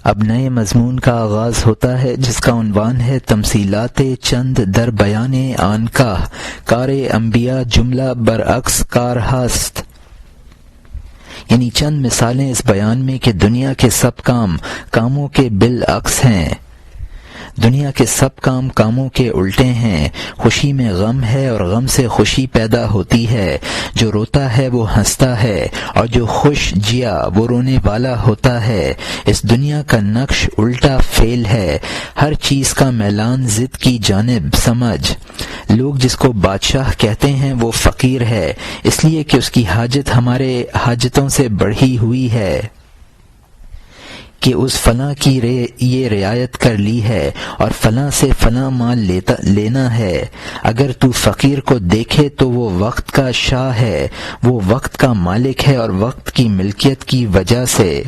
اب نئے مضمون کا آغاز ہوتا ہے جس کا عنوان ہے تمثیلات چند در بیان آن کا کار انبیاء جملہ برعکس کار ہست، یعنی چند مثالیں اس بیان میں کہ دنیا کے سب کاموں کے بالعکس ہیں، دنیا کے سب کاموں کے الٹے ہیں۔ خوشی میں غم ہے اور غم سے خوشی پیدا ہوتی ہے، جو روتا ہے وہ ہنستا ہے اور جو خوش جیا وہ رونے والا ہوتا ہے۔ اس دنیا کا نقش الٹا فعل ہے، ہر چیز کا میلان ضد کی جانب سمجھ۔ لوگ جس کو بادشاہ کہتے ہیں وہ فقیر ہے، اس لیے کہ اس کی حاجت ہمارے حاجتوں سے بڑھی ہوئی ہے کہ اس فلاں کی یہ رعایت کر لی ہے اور فلاں سے فلاں مال لینا ہے۔ اگر تو فقیر کو دیکھے تو وہ وقت کا شاہ ہے، وہ وقت کا مالک ہے اور وقت کی ملکیت کی وجہ سے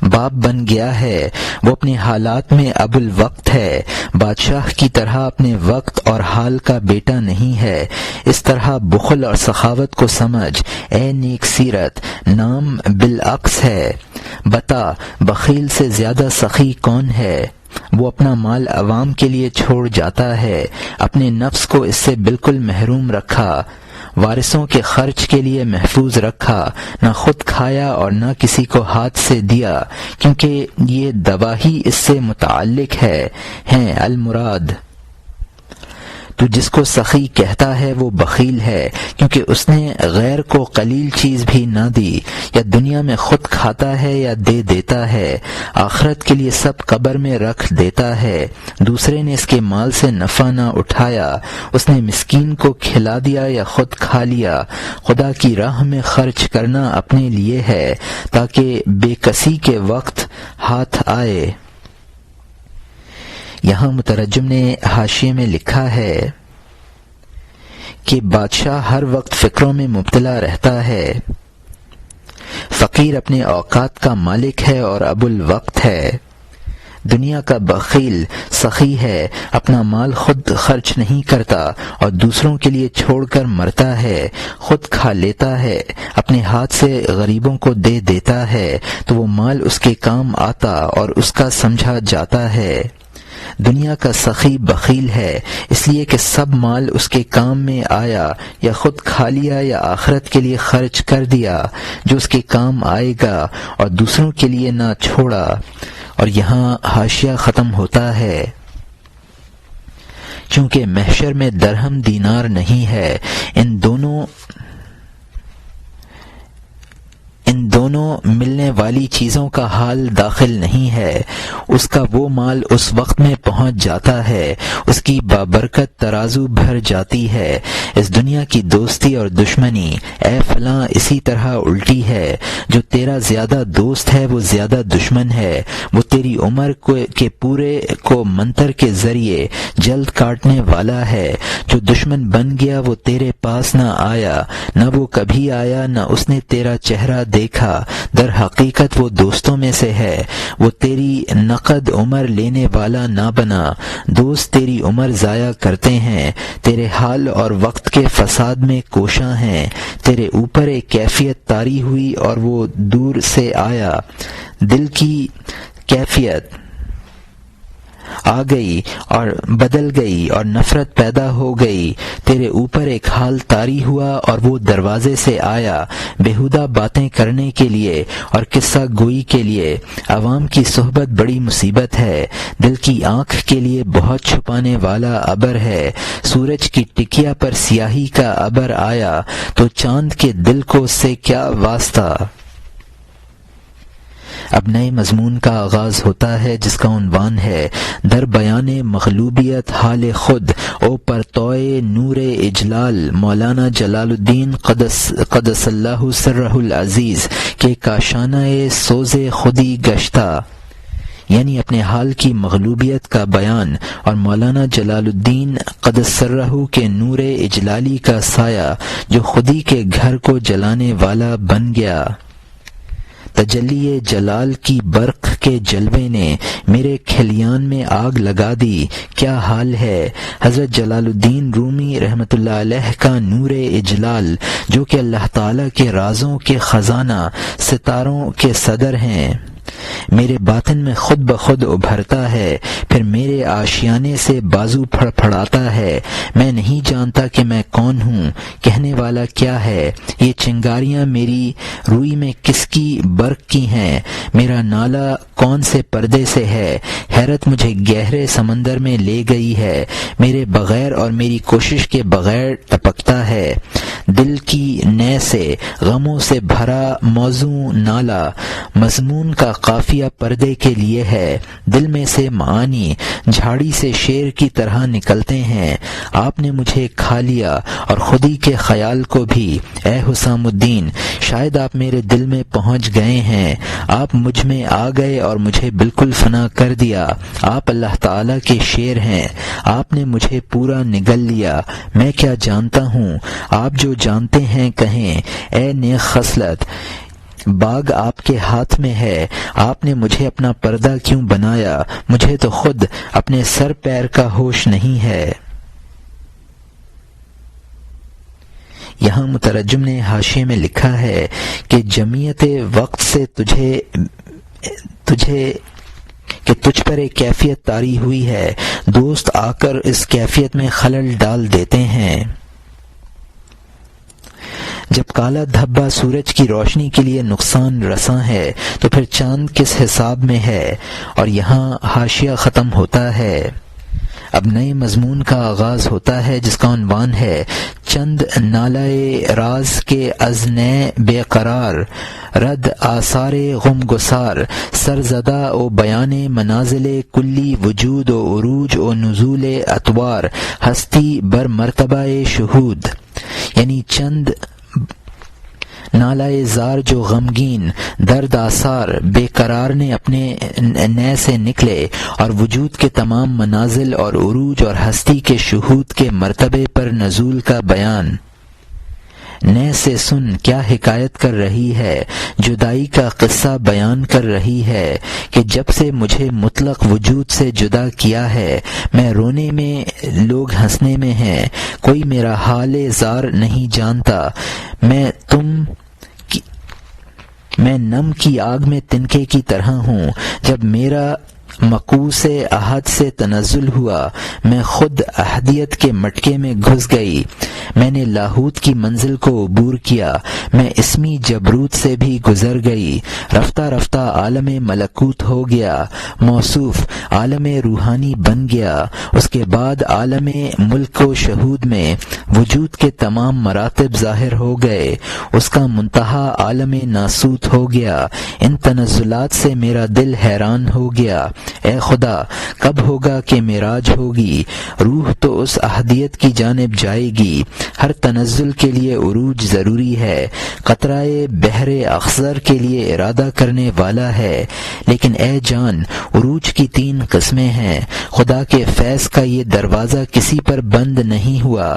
باپ بن گیا ہے، وہ اپنے حالات میں ابو الوقت ہے، بادشاہ کی طرح اپنے وقت اور حال کا بیٹا نہیں ہے۔ اس طرح بخل اور سخاوت کو سمجھ، اے نیک سیرت، نام بالعکس ہے۔ بتا بخیل سے زیادہ سخی کون ہے؟ وہ اپنا مال عوام کے لیے چھوڑ جاتا ہے، اپنے نفس کو اس سے بالکل محروم رکھا، وارثوں کے خرچ کے لیے محفوظ رکھا، نہ خود کھایا اور نہ کسی کو ہاتھ سے دیا، کیونکہ یہ دوا ہی اس سے متعلق ہیں المراد۔ تو جس کو سخی کہتا ہے وہ بخیل ہے، کیونکہ اس نے غیر کو قلیل چیز بھی نہ دی، یا دنیا میں خود کھاتا ہے یا دے دیتا ہے، آخرت کے لیے سب قبر میں رکھ دیتا ہے۔ دوسرے نے اس کے مال سے نفع نہ اٹھایا، اس نے مسکین کو کھلا دیا یا خود کھا لیا۔ خدا کی راہ میں خرچ کرنا اپنے لیے ہے تاکہ بے کسی کے وقت ہاتھ آئے۔ یہاں مترجم نے حاشیے میں لکھا ہے کہ بادشاہ ہر وقت فکروں میں مبتلا رہتا ہے، فقیر اپنے اوقات کا مالک ہے اور ابو الوقت ہے۔ دنیا کا بخیل سخی ہے، اپنا مال خود خرچ نہیں کرتا اور دوسروں کے لیے چھوڑ کر مرتا ہے، خود کھا لیتا ہے، اپنے ہاتھ سے غریبوں کو دے دیتا ہے تو وہ مال اس کے کام آتا اور اس کا سمجھا جاتا ہے۔ دنیا کا سخی بخیل ہے اس لیے کہ سب مال اس کے کام میں آیا، یا خود کھا لیا یا آخرت کے لیے خرچ کر دیا جو اس کے کام آئے گا اور دوسروں کے لیے نہ چھوڑا۔ اور یہاں حاشیہ ختم ہوتا ہے، چونکہ محشر میں درہم دینار نہیں ہے، ان دونوں ملنے والی چیزوں کا حال داخل نہیں ہے۔ اس کا وہ مال اس وقت میں پہنچ جاتا ہے، اس کی بابرکت ترازو بھر جاتی ہے۔ اس دنیا کی دوستی اور دشمنی اے فلاں اسی طرح الٹی ہے، جو تیرا زیادہ دوست ہے وہ زیادہ دشمن ہے، وہ تیری عمر کے پورے کو منتر کے ذریعے جلد کاٹنے والا ہے، جو دشمن بن گیا وہ تیرے پاس نہ آیا، نہ وہ کبھی آیا نہ اس نے تیرا چہرہ دیکھا، در حقیقت وہ دوستوں میں سے ہے، وہ تیری نقد عمر لینے والا نہ بنا، دوست تیری عمر ضائع کرتے ہیں، تیرے حال اور وقت کے فساد میں کوشاں ہیں، تیرے اوپر ایک کیفیت طاری ہوئی اور وہ دور سے آیا، دل کی کیفیت آ گئی اور بدل گئی اور نفرت پیدا ہو گئی، تیرے اوپر ایک حال طاری ہوا اور وہ دروازے سے آیا، بیہودہ باتیں کرنے کے لیے اور قصہ گوئی کے لیے۔ عوام کی صحبت بڑی مصیبت ہے، دل کی آنکھ کے لیے بہت چھپانے والا ابر ہے۔ سورج کی ٹکیا پر سیاہی کا ابر آیا تو چاند کے دل کو اس سے کیا واسطہ۔ اب نئے مضمون کا آغاز ہوتا ہے جس کا عنوان ہے در بیان مغلوبیت حال خود او پرتوئے نور اجلال مولانا جلال الدین قدس اللہ سرہ العزیز کے کاشانہ سوز خودی گشتہ، یعنی اپنے حال کی مغلوبیت کا بیان اور مولانا جلال الدین قدس سرہ کے نور اجلالی کا سایہ جو خودی کے گھر کو جلانے والا بن گیا۔ تجلی جلال کی برق کے جلوے نے میرے کھلیان میں آگ لگا دی، کیا حال ہے۔ حضرت جلال الدین رومی رحمۃ اللہ علیہ کا نور اجلال جو کہ اللہ تعالیٰ کے رازوں کے خزانہ ستاروں کے صدر ہیں، میرے باطن میں خود بخود ابھرتا ہے، پھر میرے آشیانے سے بازو پھڑ پھڑاتا ہے۔ میں نہیں جانتا کہ میں کون ہوں، کہنے والا کیا ہے، یہ چنگاریاں میری روئی میں کس کی برق کی ہیں، میرا نالا کون سے پردے سے ہے۔ حیرت مجھے گہرے سمندر میں لے گئی ہے، میرے بغیر اور میری کوشش کے بغیر ٹپکتا ہے۔ دل کی نے سے غموں سے بھرا موزوں نالا، مضمون کا قافیہ پردے کے لیے ہے۔ دل میں سے معانی جھاڑی سے شیر کی طرح نکلتے ہیں۔ آپ نے مجھے کھا لیا اور خودی کے خیال کو بھی۔ اے حسام الدین، شاید آپ میرے دل میں پہنچ گئے ہیں، آپ مجھ میں آ گئے اور مجھے بالکل فنا کر دیا۔ آپ اللہ تعالیٰ کے شیر ہیں، آپ نے مجھے پورا نگل لیا۔ میں کیا جانتا ہوں، آپ جو جانتے ہیں کہیں۔ اے نیک خصلت، باغ آپ کے ہاتھ میں ہے، آپ نے مجھے اپنا پردہ کیوں بنایا؟ مجھے تو خود اپنے سر پیر کا ہوش نہیں ہے۔ یہاں مترجم نے حاشیے میں لکھا ہے کہ جمعیت وقت سے تجھ پر ایک کیفیت طاری ہوئی ہے، دوست آ کر اس کیفیت میں خلل ڈال دیتے ہیں۔ جب کالا دھبا سورج کی روشنی کے لیے نقصان رساں ہے تو پھر چاند کس حساب میں ہے؟ اور یہاں حاشیہ ختم ہوتا ہے۔ اب نئے مضمون کا آغاز ہوتا ہے جس کا عنوان ہے چند نالۂ راز کے از نئے بے قرار، رد آثار غم گسار، سرزدہ و بیان منازل کلی وجود و عروج و نزول اطوار، ہستی بر مرتبہ شہود، یعنی چند نالائے زار جو غمگین درد آثار بے قرار نے اپنے نئے سے نکلے اور وجود کے تمام منازل اور عروج اور ہستی کے شہود کے مرتبے پر نزول کا بیان۔ نئے سے سن کیا حکایت کر رہی ہے، جدائی کا قصہ بیان کر رہی ہے کہ جب سے مجھے مطلق وجود سے جدا کیا ہے، میں رونے میں، لوگ ہنسنے میں ہیں، کوئی میرا حال زار نہیں جانتا۔ میں نم کی آگ میں تنکے کی طرح ہوں۔ جب میرا مقوس احد سے تنزل ہوا، میں خود احدیت کے مٹکے میں گھس گئی، میں نے لاہوت کی منزل کو عبور کیا، میں اسمی جبروت سے بھی گزر گئی، رفتہ رفتہ عالم ملکوت ہو گیا، موصوف عالم روحانی بن گیا، اس کے بعد عالم ملک و شہود میں وجود کے تمام مراتب ظاہر ہو گئے، اس کا منتہا عالم ناسوت ہو گیا۔ ان تنزلات سے میرا دل حیران ہو گیا۔ اے خدا، کب ہوگا کہ معراج ہوگی؟ روح تو اس احدیت کی جانب جائے گی۔ ہر تنزل کے لیے عروج ضروری ہے، قطرہ بحر اخضر کے لیے ارادہ کرنے والا ہے، لیکن اے جان، عروج کی 3 قسمیں ہیں۔ خدا کے فیض کا یہ دروازہ کسی پر بند نہیں ہوا۔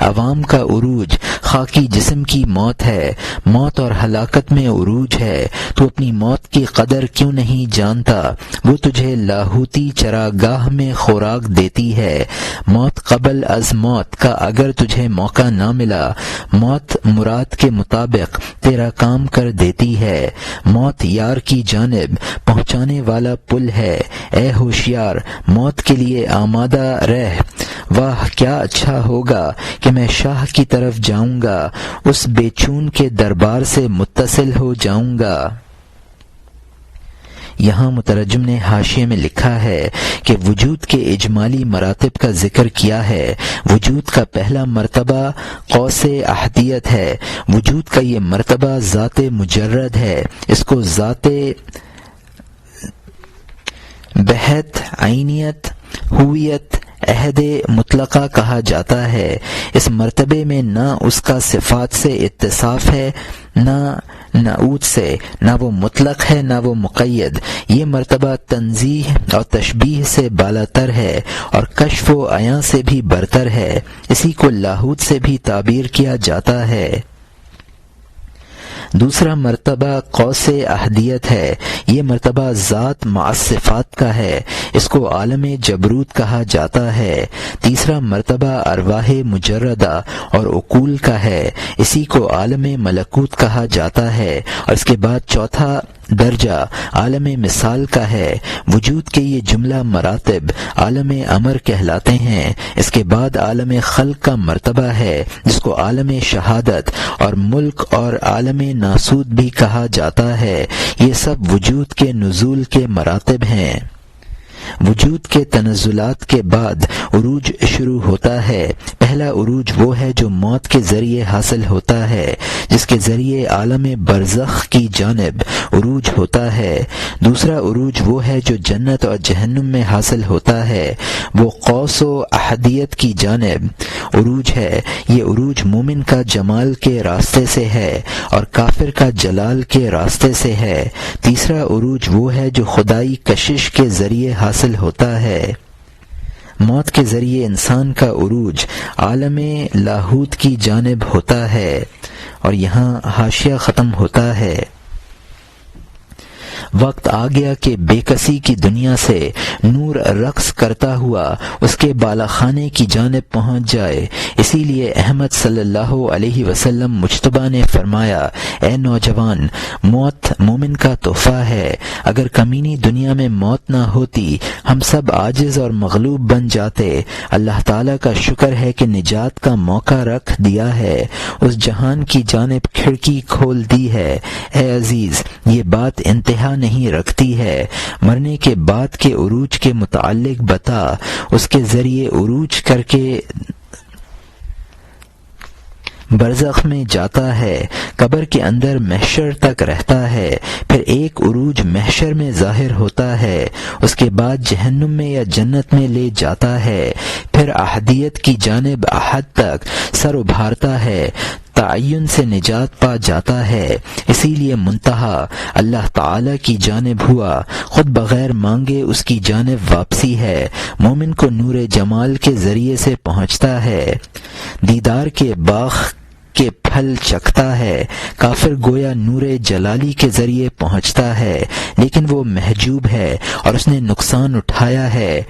عوام کا عروج خاکی جسم کی موت ہے، موت اور ہلاکت میں عروج ہے۔ تو اپنی موت کی قدر کیوں نہیں جانتا؟ وہ تجھے لاہوتی چراگاہ میں خوراک دیتی ہے۔ موت قبل از موت کا اگر تجھے موقع نہ ملا، موت مراد کے مطابق تیرا کام کر دیتی ہے۔ موت یار کی جانب پہنچانے والا پل ہے۔ اے ہوشیار، موت کے لیے آمادہ رہ۔ واہ، کیا اچھا ہوگا کہ میں شاہ کی طرف جاؤں گا، اس بے چون کے دربار سے متصل ہو جاؤں گا۔ یہاں مترجم نے حاشیے میں لکھا ہے کہ وجود کے اجمالی مراتب کا ذکر کیا ہے۔ وجود کا پہلا مرتبہ قوس احدیت ہے۔ وجود کا یہ مرتبہ ذات مجرد ہے، اس کو ذات بہت، عینیت، ہویت، عہد مطلقہ کہا جاتا ہے۔ اس مرتبے میں نہ اس کا صفات سے اتصاف ہے، نہ نعوت سے، نہ وہ مطلق ہے نہ وہ مقید۔ یہ مرتبہ تنزیہ اور تشبیہ سے بالاتر ہے اور کشف و عیاں سے بھی برتر ہے۔ اسی کو لاہوت سے بھی تعبیر کیا جاتا ہے۔ دوسرا مرتبہ قوس احدیت ہے۔ یہ مرتبہ ذات مع صفات کا ہے، اس کو عالم جبروت کہا جاتا ہے۔ تیسرا مرتبہ ارواح مجردہ اور عقول کا ہے، اسی کو عالم ملکوت کہا جاتا ہے۔ اور اس کے بعد چوتھا درجہ عالم مثال کا ہے۔ وجود کے یہ جملہ مراتب عالم امر کہلاتے ہیں۔ اس کے بعد عالم خلق کا مرتبہ ہے جس کو عالم شہادت اور ملک اور عالم ناسوت بھی کہا جاتا ہے۔ یہ سب وجود کے نزول کے مراتب ہیں۔ وجود کے تنزلات کے بعد عروج شروع ہوتا ہے۔ پہلا عروج وہ ہے جو موت کے ذریعے حاصل ہوتا ہے، جس کے ذریعے عالم برزخ کی جانب عروج ہوتا ہے۔ دوسرا عروج وہ ہے جو جنت اور جہنم میں حاصل ہوتا ہے، وہ قوس و احدیت کی جانب عروج ہے۔ یہ عروج مومن کا جمال کے راستے سے ہے اور کافر کا جلال کے راستے سے ہے۔ تیسرا عروج وہ ہے جو خدائی کشش کے ذریعے حاصل ہوتا ہے۔ موت کے ذریعے انسان کا عروج عالم لاہوت کی جانب ہوتا ہے، اور یہاں حاشیہ ختم ہوتا ہے۔ وقت آ گیا کہ بے کسی کی دنیا سے نور رقص کرتا ہوا اس کے بالا خانے کی جانب پہنچ جائے۔ اسی لیے احمد صلی اللہ علیہ وسلم مجتبیٰ نے فرمایا، اے نوجوان، موت مومن کا تحفہ ہے۔ اگر کمینی دنیا میں موت نہ ہوتی ہم سب عاجز اور مغلوب بن جاتے۔ اللہ تعالیٰ کا شکر ہے کہ نجات کا موقع رکھ دیا ہے، اس جہان کی جانب کھڑکی کھول دی ہے۔ اے عزیز، یہ بات انتہا نہیں رکھتی ہے۔ مرنے کے بعد کے عروج کے متعلق بتا۔ اس کے ذریعے عروج کر کے برزخ میں جاتا ہے، قبر کے اندر محشر تک رہتا ہے، پھر ایک عروج محشر میں ظاہر ہوتا ہے، اس کے بعد جہنم میں یا جنت میں لے جاتا ہے، پھر احدیت کی جانب احد تک سر ابھارتا ہے، تعین سے نجات پا جاتا ہے۔ اسی لیے منتہا اللہ تعالی کی جانب ہوا، خود بغیر مانگے اس کی جانب واپسی ہے۔ مومن کو نور جمال کے ذریعے سے پہنچتا ہے، دیدار کے باغ کے پھل چکھتا ہے۔ کافر گویا نور جلالی کے ذریعے پہنچتا ہے، لیکن وہ محجوب ہے اور اس نے نقصان اٹھایا ہے۔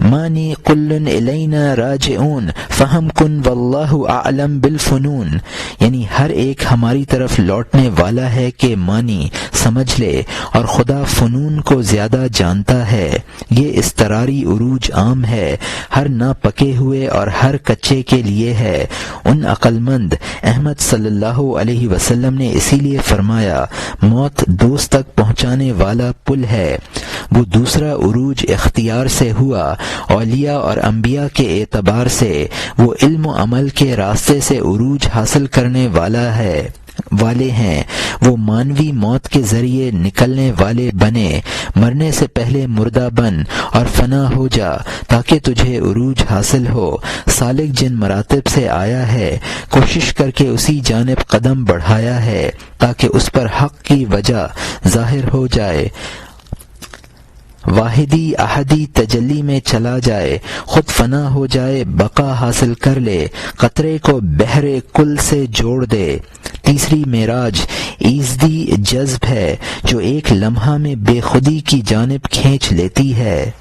مانی کلن الینا راجعون فہم کن واللہ اعلم بالفنون، یعنی ہر ایک ہماری طرف لوٹنے والا ہے کہ مانی سمجھ لے، اور خدا فنون کو زیادہ جانتا ہے۔ یہ اضطراری عروج عام ہے، ہر نہ پکے ہوئے اور ہر کچے کے لیے ہے۔ ان عقل مند احمد صلی اللہ علیہ وسلم نے اسی لیے فرمایا، موت دوست تک پہنچانے والا پل ہے۔ وہ دوسرا عروج اختیار سے ہوا، اولیاء اور انبیاء کے اعتبار سے وہ علم و عمل کے راستے سے عروج حاصل کرنے والے ہیں۔ وہ مانوی موت کے ذریعے نکلنے والے بنے، مرنے سے پہلے مردہ بن اور فنا ہو جا تاکہ تجھے عروج حاصل ہو۔ سالک جن مراتب سے آیا ہے کوشش کر کے اسی جانب قدم بڑھایا ہے تاکہ اس پر حق کی وجہ ظاہر ہو جائے، واحدی احدی تجلی میں چلا جائے، خود فنا ہو جائے، بقا حاصل کر لے، قطرے کو بحر کل سے جوڑ دے۔ تیسری معراج ایزدی جذب ہے جو ایک لمحہ میں بے خودی کی جانب کھینچ لیتی ہے۔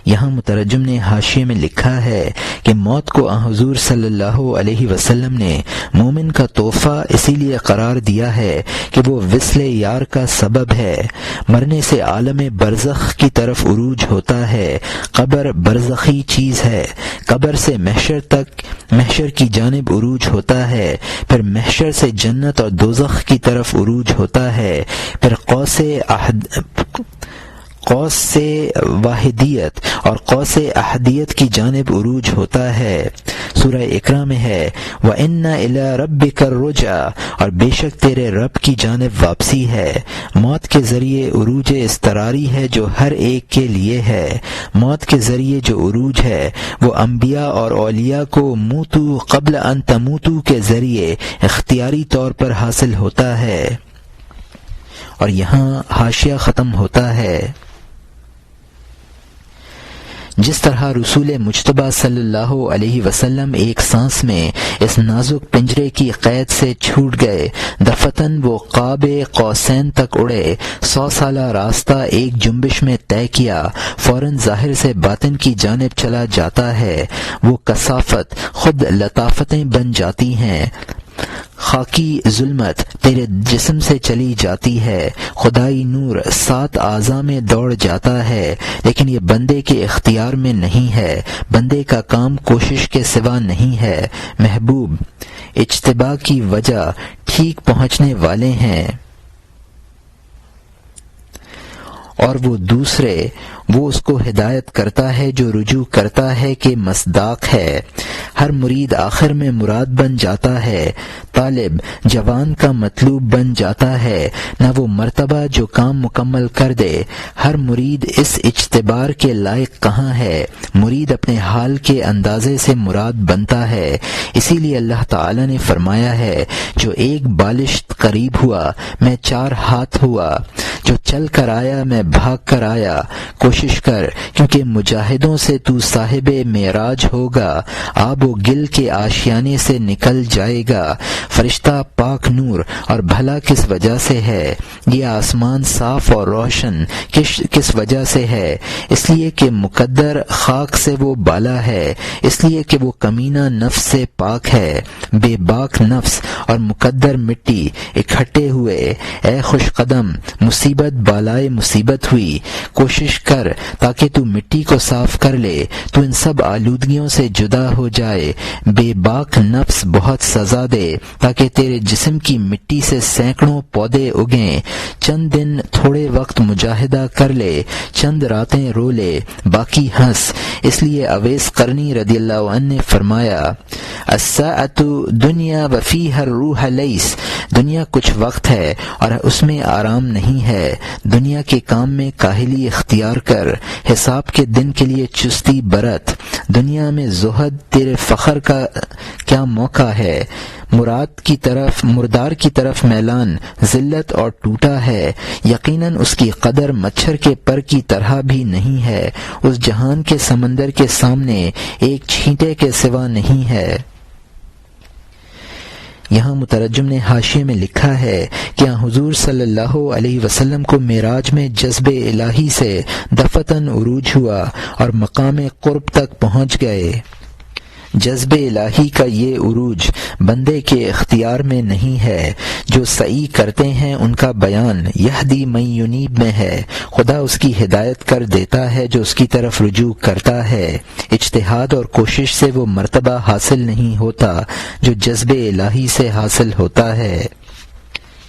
یہاں مترجم نے حاشیے میں لکھا ہے کہ موت کو حضور صلی اللہ علیہ وسلم نے مومن کا تحفہ اسی لیے قرار دیا ہے کہ وہ وصل یار کا سبب ہے۔ مرنے سے عالم برزخ کی طرف عروج ہوتا ہے۔ قبر برزخی چیز ہے۔ قبر سے محشر کی جانب عروج ہوتا ہے، پھر محشر سے جنت اور دوزخ کی طرف عروج ہوتا ہے، پھر قوس سے واحدیت اور قوس احدیت کی جانب عروج ہوتا ہے۔ سورہ اقرا میں ہے وَإِنَّ إِلَىٰ رَبِّكَ الرُّجْعَىٰ، اور بے شک تیرے رب کی جانب واپسی ہے۔ موت کے ذریعے عروج اضطراری ہے جو ہر ایک کے لیے ہے۔ موت کے ذریعے جو عروج ہے وہ انبیاء اور اولیاء کو موتو قبل ان تموتو کے ذریعے اختیاری طور پر حاصل ہوتا ہے۔ اور یہاں حاشیہ ختم ہوتا ہے۔ جس طرح رسول مجتبیٰ صلی اللہ علیہ وسلم ایک سانس میں اس نازک پنجرے کی قید سے چھوٹ گئے، دفتن وہ قاب قوسین تک اڑے، 100 سالہ راستہ ایک جنبش میں طے کیا، فوراً ظاہر سے باطن کی جانب چلا جاتا ہے۔ وہ کثافت خود لطافتیں بن جاتی ہیں۔ خاکی ظلمت تیرے جسم سے چلی جاتی ہے، خدائی نور 7 اعضاء میں دوڑ جاتا ہے، لیکن یہ بندے کے اختیار میں نہیں ہے، بندے کا کام کوشش کے سوا نہیں ہے۔ محبوب اجتباء کی وجہ ٹھیک پہنچنے والے ہیں، اور وہ دوسرے، وہ اس کو ہدایت کرتا ہے جو رجوع کرتا ہے کہ مصداق ہے۔ ہر مرید آخر میں مراد بن جاتا ہے، طالب جوان کا مطلوب بن جاتا ہے، نہ وہ مرتبہ جو کام مکمل کر دے۔ ہر مرید اس اجتبار کے لائق کہاں ہے؟ مرید اپنے حال کے اندازے سے مراد بنتا ہے۔ اسی لیے اللہ تعالی نے فرمایا ہے، جو ایک بالشت قریب ہوا میں 4 ہاتھ ہوا، جو چل کر آیا میں بھاگ کر آیا۔ کوشش کر، کیونکہ مجاہدوں سے تو صاحب معراج ہوگا، آب و گل کے آشیانے سے نکل جائے گا۔ فرشتہ پاک نور اور بھلا کس وجہ سے ہے؟ یہ آسمان صاف اور روشن کس وجہ سے ہے؟ اس لیے کہ مقدر خاک سے وہ بالا ہے، اس لیے کہ وہ کمینہ نفس سے پاک ہے۔ بے باک نفس اور مقدر مٹی اکٹھے ہوئے، اے خوش قدم مصیبت بالائے مصیبت ہوئی۔ کوشش کر تاکہ تو مٹی کو صاف کر لے، تو ان سب آلودگیوں سے جدا ہو جائے۔ بے باک نفس بہت سزا دے تاکہ تیرے جسم کی مٹی سے سینکڑوں پودے اگیں۔ چند دن تھوڑے وقت مجاہدہ کر لے، چند راتیں رو لے، باقی ہنس۔ اس لیے اویس قرنی رضی اللہ عنہ نے فرمایا، الساعۃ دنیا وفیہا الروح لیس، دنیا کچھ وقت ہے اور اس میں آرام نہیں ہے۔ دنیا کے کام میں کاہلی اختیار کر، حساب کے دن کے لیے چستی برت۔ دنیا میں زہد تیرے فخر کا کیا موقع ہے؟ مردار کی طرف میلان ذلت اور ٹوٹا ہے، یقیناً اس کی قدر مچھر کے پر کی طرح بھی نہیں ہے، اس جہان کے سمندر کے سامنے ایک چھینٹے کے سوا نہیں ہے۔ یہاں مترجم نے حاشیے میں لکھا ہے کہ حضور صلی اللہ علیہ وسلم کو معراج میں جذب الہی سے دفعتاً عروج ہوا اور مقام قرب تک پہنچ گئے۔ جذب الہی کا یہ عروج بندے کے اختیار میں نہیں ہے، جو سعی کرتے ہیں ان کا بیان یہدی من ینیب میں ہے، خدا اس کی ہدایت کر دیتا ہے جو اس کی طرف رجوع کرتا ہے۔ اجتہاد اور کوشش سے وہ مرتبہ حاصل نہیں ہوتا جو جذب الہی سے حاصل ہوتا ہے۔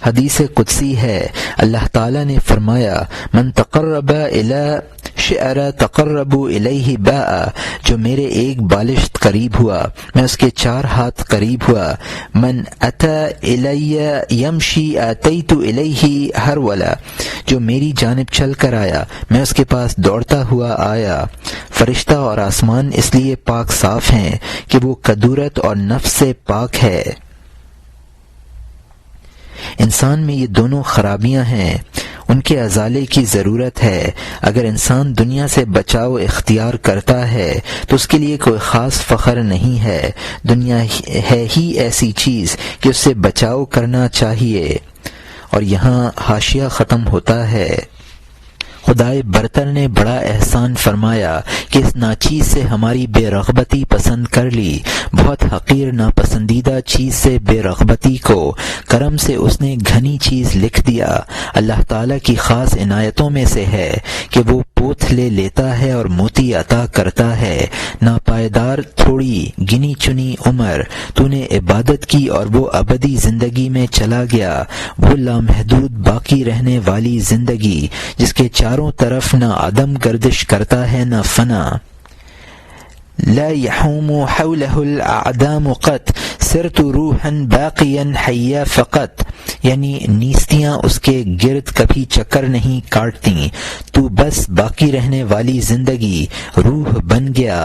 حدیث قدسی ہے، اللہ تعالی نے فرمایا، من تقرب الی شعر تقرب الیہ باء، جو میرے ایک بالشت قریب ہوا میں اس کے 4 ہاتھ قریب ہوا۔ من اتی الی یمشی اتیت الیہ ہرولا، جو میری جانب چل کر آیا میں اس کے پاس دوڑتا ہوا آیا۔ فرشتہ اور آسمان اس لیے پاک صاف ہیں کہ وہ کدورت اور نفس سے پاک ہے۔ انسان میں یہ دونوں خرابیاں ہیں، ان کے ازالے کی ضرورت ہے۔ اگر انسان دنیا سے بچاؤ اختیار کرتا ہے تو اس کے لیے کوئی خاص فخر نہیں ہے، دنیا ہے ہی ایسی چیز کہ اس سے بچاؤ کرنا چاہیے۔ اور یہاں حاشیہ ختم ہوتا ہے۔ خدائے برتر نے بڑا احسان فرمایا کہ اس ناچیز سے ہماری بے رغبتی پسند کر لی، بہت حقیر ناپسندیدہ چیز سے بے رغبتی کو کرم سے اس نے گھنی چیز لکھ دیا۔ اللہ تعالیٰ کی خاص عنایتوں میں سے ہے کہ وہ پوتھ لے لیتا ہے اور موتی عطا کرتا ہے۔ ناپائیدار تھوڑی گنی چنی عمر تو نے عبادت کی اور وہ ابدی زندگی میں چلا گیا، وہ لامحدود باقی رہنے والی زندگی جس کے چاروں طرف نہ عدم گردش کرتا ہے نہ فنا۔ لا يحوم حوله الاعدام قط صرت روحا باقیا حیا فقط، یعنی نیستیاں اس کے گرد کبھی چکر نہیں کاٹتی، تو بس باقی رہنے والی زندگی روح بن گیا۔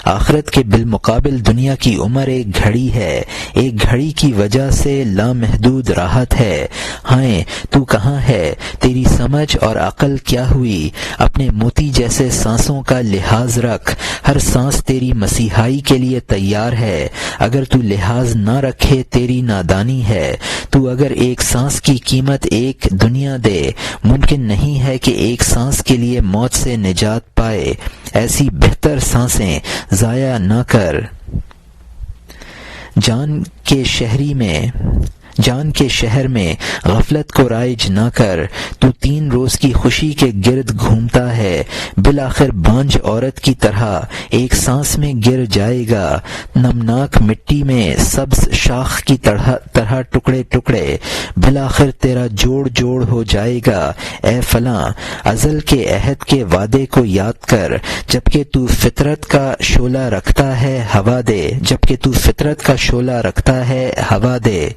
آخرت کے بالمقابل دنیا کی عمر ایک گھڑی ہے، ایک گھڑی کی وجہ سے لامحدود راحت ہے۔ ہائے تو کہاں ہے؟ تیری سمجھ اور عقل کیا ہوئی؟ اپنے موتی جیسے سانسوں کا لحاظ رکھ، ہر سانس تیری مسیحائی کے لیے تیار ہے، اگر تو لحاظ نہ رکھے تیری نادانی ہے۔ تو اگر ایک سانس کی قیمت ایک دنیا دے، ممکن نہیں ہے کہ ایک سانس کے لیے موت سے نجات پائے، ایسی بہتر سانسیں ضائع نہ کر۔ جان کے شہر میں غفلت کو رائج نہ کر، تو 3 روز کی خوشی کے گرد گھومتا ہے، بالآخر بانجھ عورت کی طرح ایک سانس میں گر جائے گا، نمناک مٹی میں سبز شاخ کی طرح ٹکڑے ٹکڑے، بالآخر تیرا جوڑ ہو جائے گا۔ اے فلاں، ازل کے عہد کے وعدے کو یاد کر، جبکہ تو فطرت کا شعلہ رکھتا ہے ہوا دے۔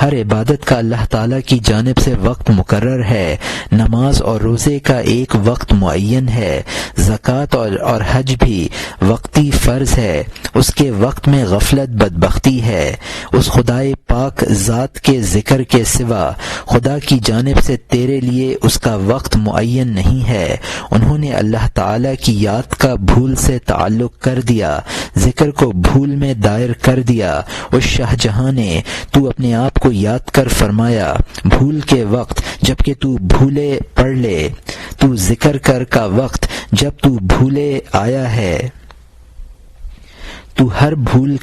ہر عبادت کا اللہ تعالیٰ کی جانب سے وقت مقرر ہے، نماز اور روزے کا ایک وقت معین ہے، زکوٰۃ اور حج بھی وقتی فرض ہے، اس کے وقت میں غفلت بدبختی ہے۔ اس خدائے پاک ذات کے ذکر کے سوا خدا کی جانب سے تیرے لیے اس کا وقت معین نہیں ہے۔ انہوں نے اللہ تعالیٰ کی یاد کا بھول سے تعلق کر دیا، ذکر کو بھول میں دائر کر دیا۔ اس شاہ جہاں نے تو اپنے آپ کو یاد کر فرمایا، بھول کے وقت جبکہ تو بھولے پڑھ لے، تو ذکر کر کا وقت جب تو بھولے آیا ہے، تو ہر بھول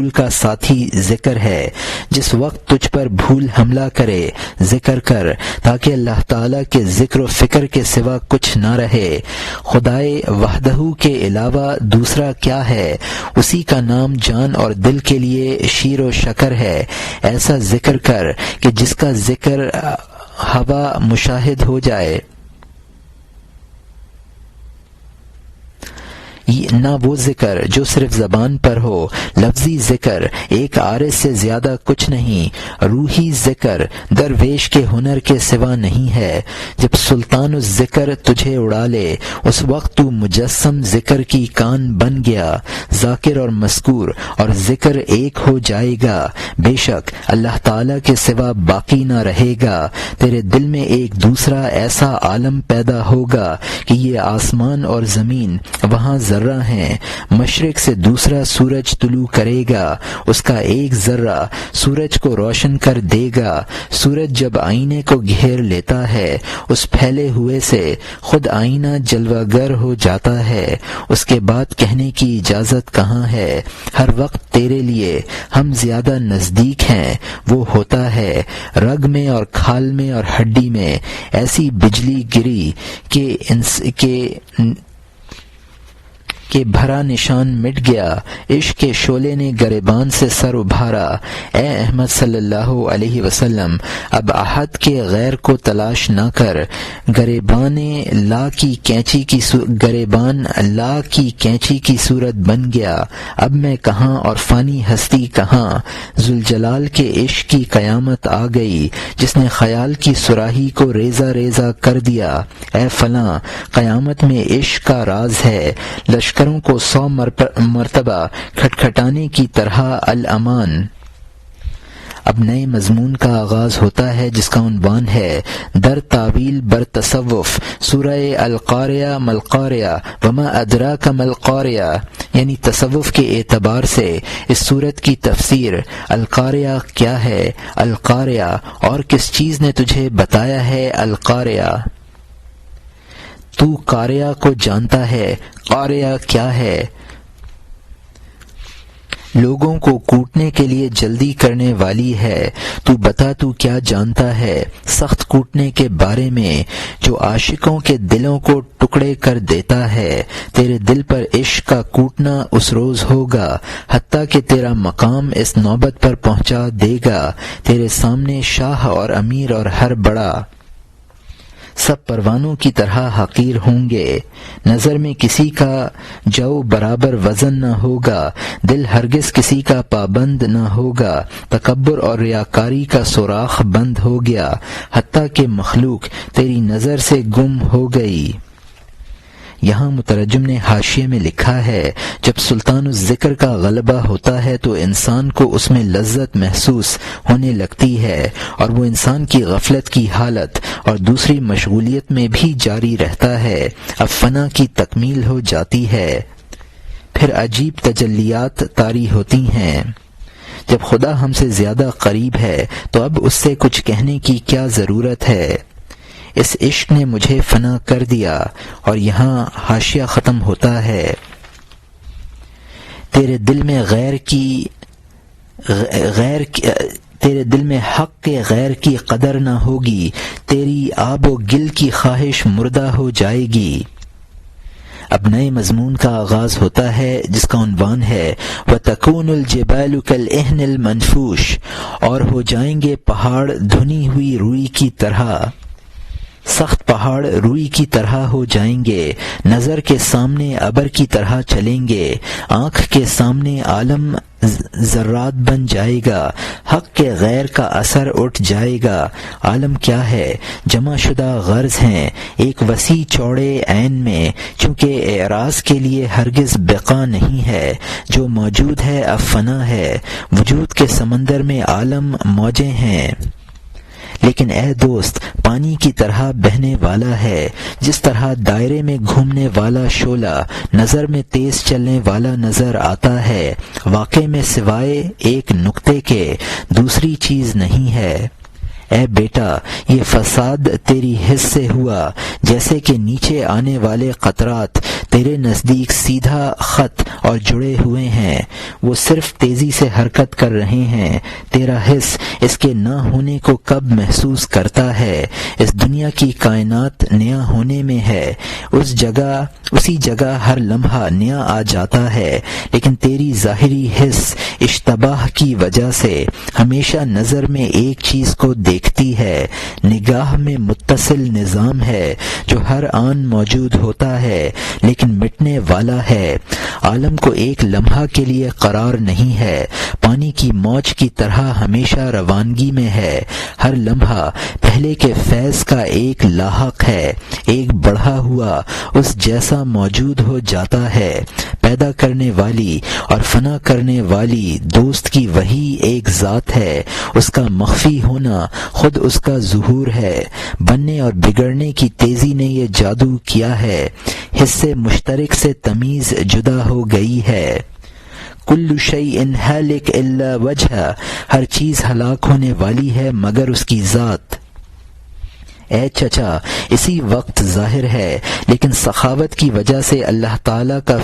کا ساتھی ذکر ہے۔ جس وقت تجھ پر بھول حملہ کرے، ذکر کر، تاکہ اللہ تعالیٰ کے ذکر و فکر کے سوا کچھ نہ رہے۔ خدائے وحدہ کے علاوہ دوسرا کیا ہے؟ اسی کا نام جان اور دل کے لیے شیر و شکر ہے۔ ایسا ذکر کر کہ جس کا ذکر ہوا مشاہد ہو جائے، نہ وہ ذکر جو صرف زبان پر ہو۔ لفظی ذکر ایک عارض سے زیادہ کچھ نہیں، روحی ذکر درویش کے ہنر کے سوا نہیں ہے۔ جب سلطان الذکر تجھے اڑا لے، اس وقت تو مجسم ذکر کی کان بن گیا۔ ذاکر اور مذکور اور ذکر ایک ہو جائے گا، بے شک اللہ تعالیٰ کے سوا باقی نہ رہے گا۔ تیرے دل میں ایک دوسرا ایسا عالم پیدا ہوگا کہ یہ آسمان اور زمین وہاں ذرہ ہیں۔ مشرق سے دوسرا سورج طلوع کرے گا، اس کا ایک ذرہ سورج کو روشن کر دے گا۔ سورج جب آئینے کو گھیر لیتا ہے، اس پھیلے ہوئے سے خود آئینہ جلوہ گر ہو جاتا ہے۔ اس کے بعد کہنے کی اجازت کہاں ہے؟ ہر وقت تیرے لیے ہم زیادہ نزدیک ہیں، وہ ہوتا ہے رگ میں اور کھال میں اور ہڈی میں۔ ایسی بجلی گری کہ بھرا نشان مٹ گیا، عشق کے شعلے نے گریبان سے سر ابھارا۔ اے احمد صلی اللہ علیہ وسلم، اب احد کے غیر کو تلاش نہ کر۔ گریبان لا کی کینچی کی صورت بن گیا۔ اب میں کہاں اور فانی ہستی کہاں؟ ذوالجلال کے عشق کی قیامت آ گئی، جس نے خیال کی صراحی کو ریزہ ریزہ کر دیا۔ اے فلاں، قیامت میں عشق کا راز ہے، لشکروں کو 100 مرتبہ کھٹکھٹانے کی طرح الامان۔ اب نئے مضمون کا آغاز ہوتا ہے جس کا عنوان ہے در تعویل بر تصوف، سورہ القاریہ ملقاریہ وما ادراک ملقاریہ، یعنی تصوف کے اعتبار سے اس سورت کی تفسیر۔ القاریہ کیا ہے؟ القاریہ، اور کس چیز نے تجھے بتایا ہے القاریہ؟ تو قاریہ کو جانتا ہے، قاریہ کیا ہے؟ لوگوں کو کوٹنے کے لیے جلدی کرنے والی ہے۔ تو بتا، تو کیا جانتا ہے سخت کوٹنے کے بارے میں جو عاشقوں کے دلوں کو ٹکڑے کر دیتا ہے؟ تیرے دل پر عشق کا کوٹنا اس روز ہوگا، حتیٰ کہ تیرا مقام اس نوبت پر پہنچا دے گا۔ تیرے سامنے شاہ اور امیر اور ہر بڑا سب پروانوں کی طرح حقیر ہوں گے۔ نظر میں کسی کا جو برابر وزن نہ ہوگا، دل ہرگز کسی کا پابند نہ ہوگا۔ تکبر اور ریاکاری کا سوراخ بند ہو گیا، حتیٰ کہ مخلوق تیری نظر سے گم ہو گئی۔ یہاں مترجم نے حاشیے میں لکھا ہے، جب سلطان الذکر کا غلبہ ہوتا ہے تو انسان کو اس میں لذت محسوس ہونے لگتی ہے، اور وہ انسان کی غفلت کی حالت اور دوسری مشغولیت میں بھی جاری رہتا ہے۔ اب فنا کی تکمیل ہو جاتی ہے، پھر عجیب تجلیات طاری ہوتی ہیں۔ جب خدا ہم سے زیادہ قریب ہے تو اب اس سے کچھ کہنے کی کیا ضرورت ہے؟ اس عشق نے مجھے فنا کر دیا۔ اور یہاں حاشیہ ختم ہوتا ہے۔ تیرے دل میں تیرے دل میں حق کے غیر کی قدر نہ ہوگی، تیری آب و گل کی خواہش مردہ ہو جائے گی۔ اب نئے مضمون کا آغاز ہوتا ہے جس کا عنوان ہے وَتَكُونُ الْجِبَالُ كَالْعِهْنِ الْمَنْفُوشِ، اور ہو جائیں گے پہاڑ دھنی ہوئی روئی کی طرح، سخت پہاڑ روئی کی طرح ہو جائیں گے، نظر کے سامنے ابر کی طرح چلیں گے، آنکھ کے سامنے عالم ذرات بن جائے گا، حق کے غیر کا اثر اٹھ جائے گا۔ عالم کیا ہے؟ جمع شدہ غرض ہیں ایک وسیع چوڑے عین میں، چونکہ اعراض کے لیے ہرگز بقا نہیں ہے، جو موجود ہے اب فنا ہے۔ وجود کے سمندر میں عالم موجیں ہیں، لیکن اے دوست پانی کی طرح بہنے والا ہے، جس طرح دائرے میں گھومنے والا شعلہ نظر میں تیز چلنے والا نظر آتا ہے، واقع میں سوائے ایک نقطے کے دوسری چیز نہیں ہے۔ اے بیٹا، یہ فساد تیری حس سے ہوا، جیسے کہ نیچے آنے والے قطرات تیرے نزدیک سیدھا خط اور جڑے ہوئے ہیں، وہ صرف تیزی سے حرکت کر رہے ہیں۔ تیرا حس اس کے نہ ہونے کو کب محسوس کرتا ہے؟ اس دنیا کی کائنات نیا ہونے میں ہے، اسی جگہ ہر لمحہ نیا آ جاتا ہے، لیکن تیری ظاہری حس اشتباہ کی وجہ سے ہمیشہ نظر میں ایک چیز کو دیکھتی ہے۔ نگاہ میں متصل نظام ہے جو ہر آن موجود ہوتا ہے لیکن مٹنے والا ہے۔ عالم کو ایک لمحہ کے لیے قرار نہیں ہے، پانی کی موج کی طرح ہمیشہ روانگی میں ہے۔ ہر لمحہ پہلے کے فیض کا ایک لاحق ہے، ایک بڑھا ہوا اس جیسا موجود ہو جاتا ہے۔ پیدا کرنے والی اور فنا کرنے والی دوست کی وہی ایک ذات ہے، اس کا مخفی ہونا خود اس کا ظہور ہے۔ بننے اور بگڑنے کی تیزی نے یہ جادو کیا ہے، حصے مشترک سے تمیز جدا ہو گئی ہے۔ کل شیء ہالک الا وجہہ، ہر چیز ہلاک ہونے والی ہے مگر اس کی ذات۔ اے چچا، اسی وقت ظاہر ہے، لیکن سخاوت کی وجہ سے اللہ تعالیٰ کا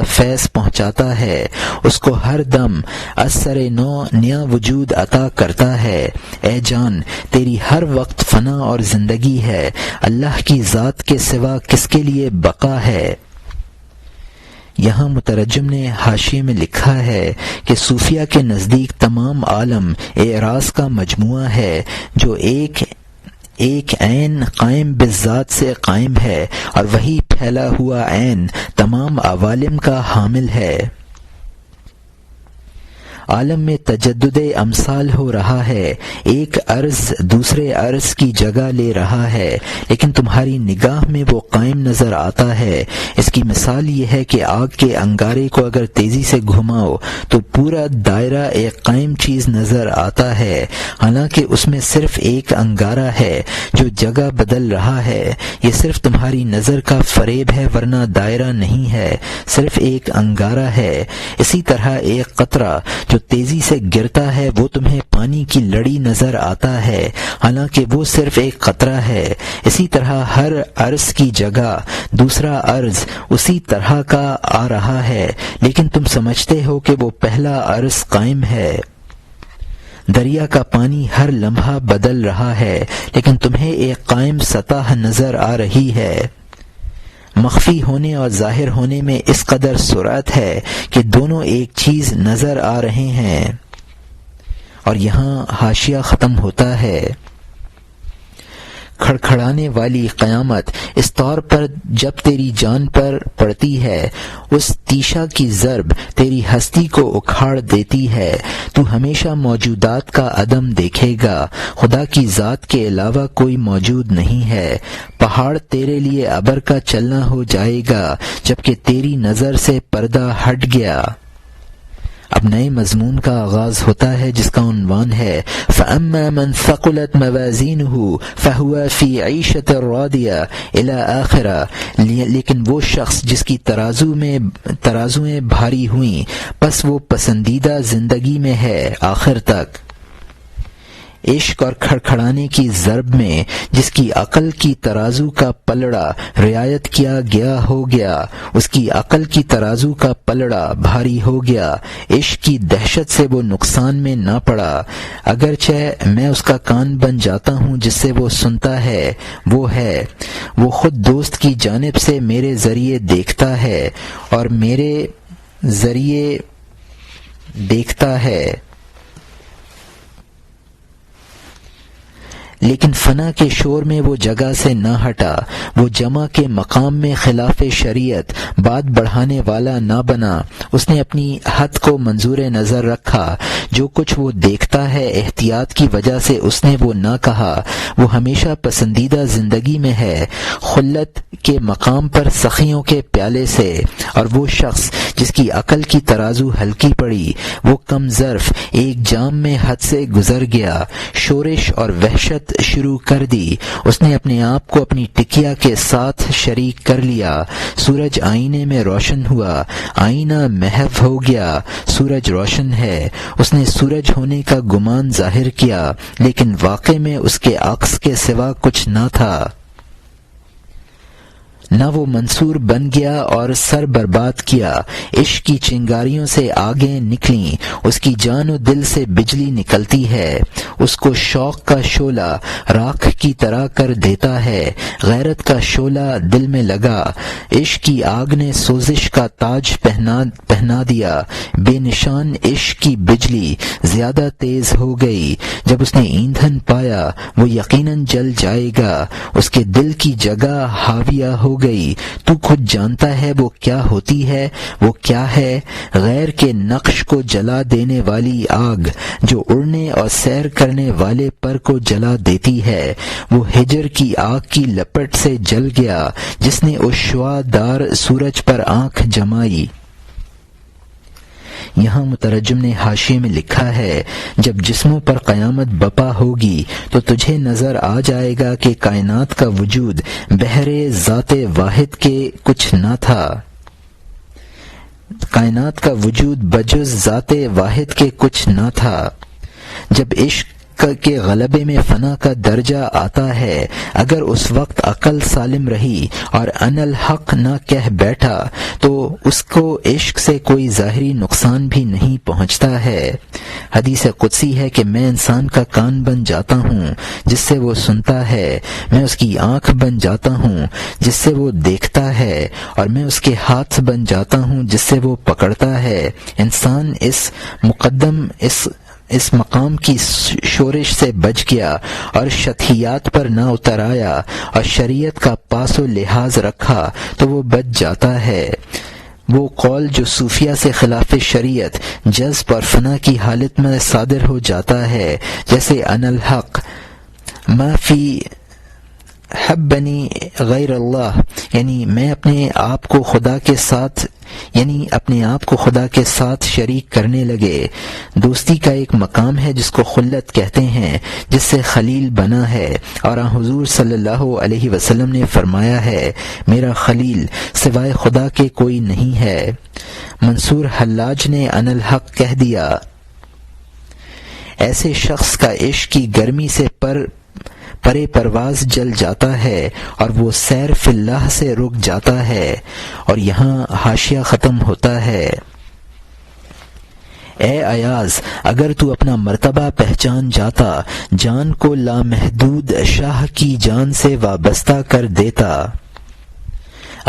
فیض پہنچاتا ہے، اس کو ہر دم از سر نو نیا وجود عطا کرتا ہے۔ اے جان، تیری ہر وقت فنا اور زندگی ہے، اللہ کی ذات کے سوا کس کے لیے بقا ہے؟ یہاں مترجم نے حاشیے میں لکھا ہے کہ صوفیہ کے نزدیک تمام عالم اعراض کا مجموعہ ہے، جو ایک عین قائم بالذات سے قائم ہے، اور وہی پھیلا ہوا عین تمام عوالم کا حامل ہے۔ عالم میں تجدد امثال ہو رہا ہے، ایک عرض دوسرے عرض کی جگہ لے رہا ہے، لیکن تمہاری نگاہ میں وہ قائم نظر آتا ہے۔ اس کی مثال یہ ہے کہ آگ کے انگارے کو اگر تیزی سے گھماؤ تو پورا دائرہ ایک قائم چیز نظر آتا ہے، حالانکہ اس میں صرف ایک انگارہ ہے جو جگہ بدل رہا ہے۔ یہ صرف تمہاری نظر کا فریب ہے، ورنہ دائرہ نہیں ہے، صرف ایک انگارہ ہے۔ اسی طرح ایک قطرہ جو تیزی سے گرتا ہے وہ تمہیں پانی کی لڑی نظر آتا ہے، حالانکہ وہ صرف ایک قطرہ ہے۔ اسی طرح ہر عرض کی جگہ دوسرا عرض اسی طرح کا آ رہا ہے، لیکن تم سمجھتے ہو کہ وہ پہلا عرض قائم ہے۔ دریا کا پانی ہر لمحہ بدل رہا ہے، لیکن تمہیں ایک قائم سطح نظر آ رہی ہے۔ مخفی ہونے اور ظاہر ہونے میں اس قدر سرعت ہے کہ دونوں ایک چیز نظر آ رہے ہیں۔ اور یہاں حاشیہ ختم ہوتا ہے۔ کھڑکھڑانے والی قیامت اس طور پر جب تیری جان پر پڑتی ہے، اس تیشا کی ضرب تیری ہستی کو اکھاڑ دیتی ہے، تو ہمیشہ موجودات کا عدم دیکھے گا، خدا کی ذات کے علاوہ کوئی موجود نہیں ہے۔ پہاڑ تیرے لیے ابر کا چلنا ہو جائے گا جبکہ تیری نظر سے پردہ ہٹ گیا۔ اب نئے مضمون کا آغاز ہوتا ہے جس کا عنوان ہے فَأَمَّا مَنْ ثَقُلَتْ مَوَازِينُهُ فَهُوَ فِي عِيشَةٍ رَاضِيَةٍ إِلَى آخِرَةٍ، لیکن وہ شخص جس کی ترازویں بھاری ہوئیں، پس وہ پسندیدہ زندگی میں ہے آخر تک۔ عشق اور کھڑکھڑانے کی ضرب میں جس کی عقل کی ترازو کا پلڑا رعایت کیا گیا ہو گیا، اس کی عقل کی ترازو کا پلڑا بھاری ہو گیا، عشق کی دہشت سے وہ نقصان میں نہ پڑا، اگرچہ میں اس کا کان بن جاتا ہوں جس سے وہ سنتا ہے، وہ خود دوست کی جانب سے میرے ذریعے دیکھتا ہے اور میرے ذریعے دیکھتا ہے، لیکن فنا کے شور میں وہ جگہ سے نہ ہٹا، وہ جمع کے مقام میں خلاف شریعت بات بڑھانے والا نہ بنا، اس نے اپنی حد کو منظور نظر رکھا، جو کچھ وہ دیکھتا ہے احتیاط کی وجہ سے اس نے وہ نہ کہا، وہ ہمیشہ پسندیدہ زندگی میں ہے خلت کے مقام پر سخیوں کے پیالے سے، اور وہ شخص جس کی عقل کی ترازو ہلکی پڑی وہ کم ظرف ایک جام میں حد سے گزر گیا، شورش اور وحشت شروع کر دی، اس نے اپنے آپ کو اپنی ٹکیا کے ساتھ شریک کر لیا، سورج آئینے میں روشن ہوا، آئینہ محو ہو گیا، سورج روشن ہے، اس نے سورج ہونے کا گمان ظاہر کیا لیکن واقع میں اس کے عکس کے سوا کچھ نہ تھا، نہ وہ منصور بن گیا اور سر برباد کیا، عشق کی چنگاریوں سے آگے نکلیں، اس کی جان و دل سے بجلی نکلتی ہے، اس کو شوق کا شعلہ راکھ کی طرح کر دیتا ہے، غیرت کا شعلہ دل میں لگا، عشق کی آگ نے سوزش کا تاج پہنا دیا، بے نشان عشق کی بجلی زیادہ تیز ہو گئی، جب اس نے ایندھن پایا وہ یقیناً جل جائے گا، اس کے دل کی جگہ حاویہ ہو گئی، تو خود جانتا ہے وہ کیا ہوتی ہے، وہ کیا ہے، غیر کے نقش کو جلا دینے والی آگ جو اڑنے اور سیر کرنے والے پر کو جلا دیتی ہے، وہ ہجر کی آگ کی لپٹ سے جل گیا جس نے اس شعاع دار سورج پر آنکھ جمائی۔ یہاں مترجم نے حاشیے میں لکھا ہے، جب جسموں پر قیامت بپا ہوگی تو تجھے نظر آ جائے گا کہ کائنات کا وجود بہر ذات واحد کے کچھ نہ تھا، کائنات کا وجود بجز ذات واحد کے کچھ نہ تھا، جب عشق کے غلبے میں فنا کا درجہ آتا ہے، اگر اس وقت عقل سالم رہی اور انا الحق نہ کہہ بیٹھا تو اس کو عشق سے کوئی ظاہری نقصان بھی نہیں پہنچتا ہے۔ حدیث قدسی ہے کہ میں انسان کا کان بن جاتا ہوں جس سے وہ سنتا ہے، میں اس کی آنکھ بن جاتا ہوں جس سے وہ دیکھتا ہے، اور میں اس کے ہاتھ بن جاتا ہوں جس سے وہ پکڑتا ہے۔ انسان اس مقام کی شورش سے بچ گیا اور شتحیات پر نہ اتر آیا اور شریعت کا پاس و لحاظ رکھا تو وہ بچ جاتا ہے۔ وہ قول جو صوفیہ سے خلاف شریعت جذب اور فنا کی حالت میں صادر ہو جاتا ہے، جیسے انا الحق ما فی حبنی غیر اللہ، یعنی میں اپنے آپ کو خدا کے ساتھ شریک کرنے لگے۔ دوستی کا ایک مقام ہے جس کو خلت کہتے ہیں، جس سے خلیل بنا ہے، اور حضور صلی اللہ علیہ وسلم نے فرمایا ہے میرا خلیل سوائے خدا کے کوئی نہیں ہے۔ منصور حلاج نے انا الحق کہہ دیا۔ ایسے شخص کا عشق کی گرمی سے پرے پرواز جل جاتا ہے اور وہ سیر فی اللہ سے رک جاتا ہے۔ اور یہاں حاشیہ ختم ہوتا ہے۔ اے ایاز، اگر تو اپنا مرتبہ پہچان جاتا، جان کو لامحدود شاہ کی جان سے وابستہ کر دیتا۔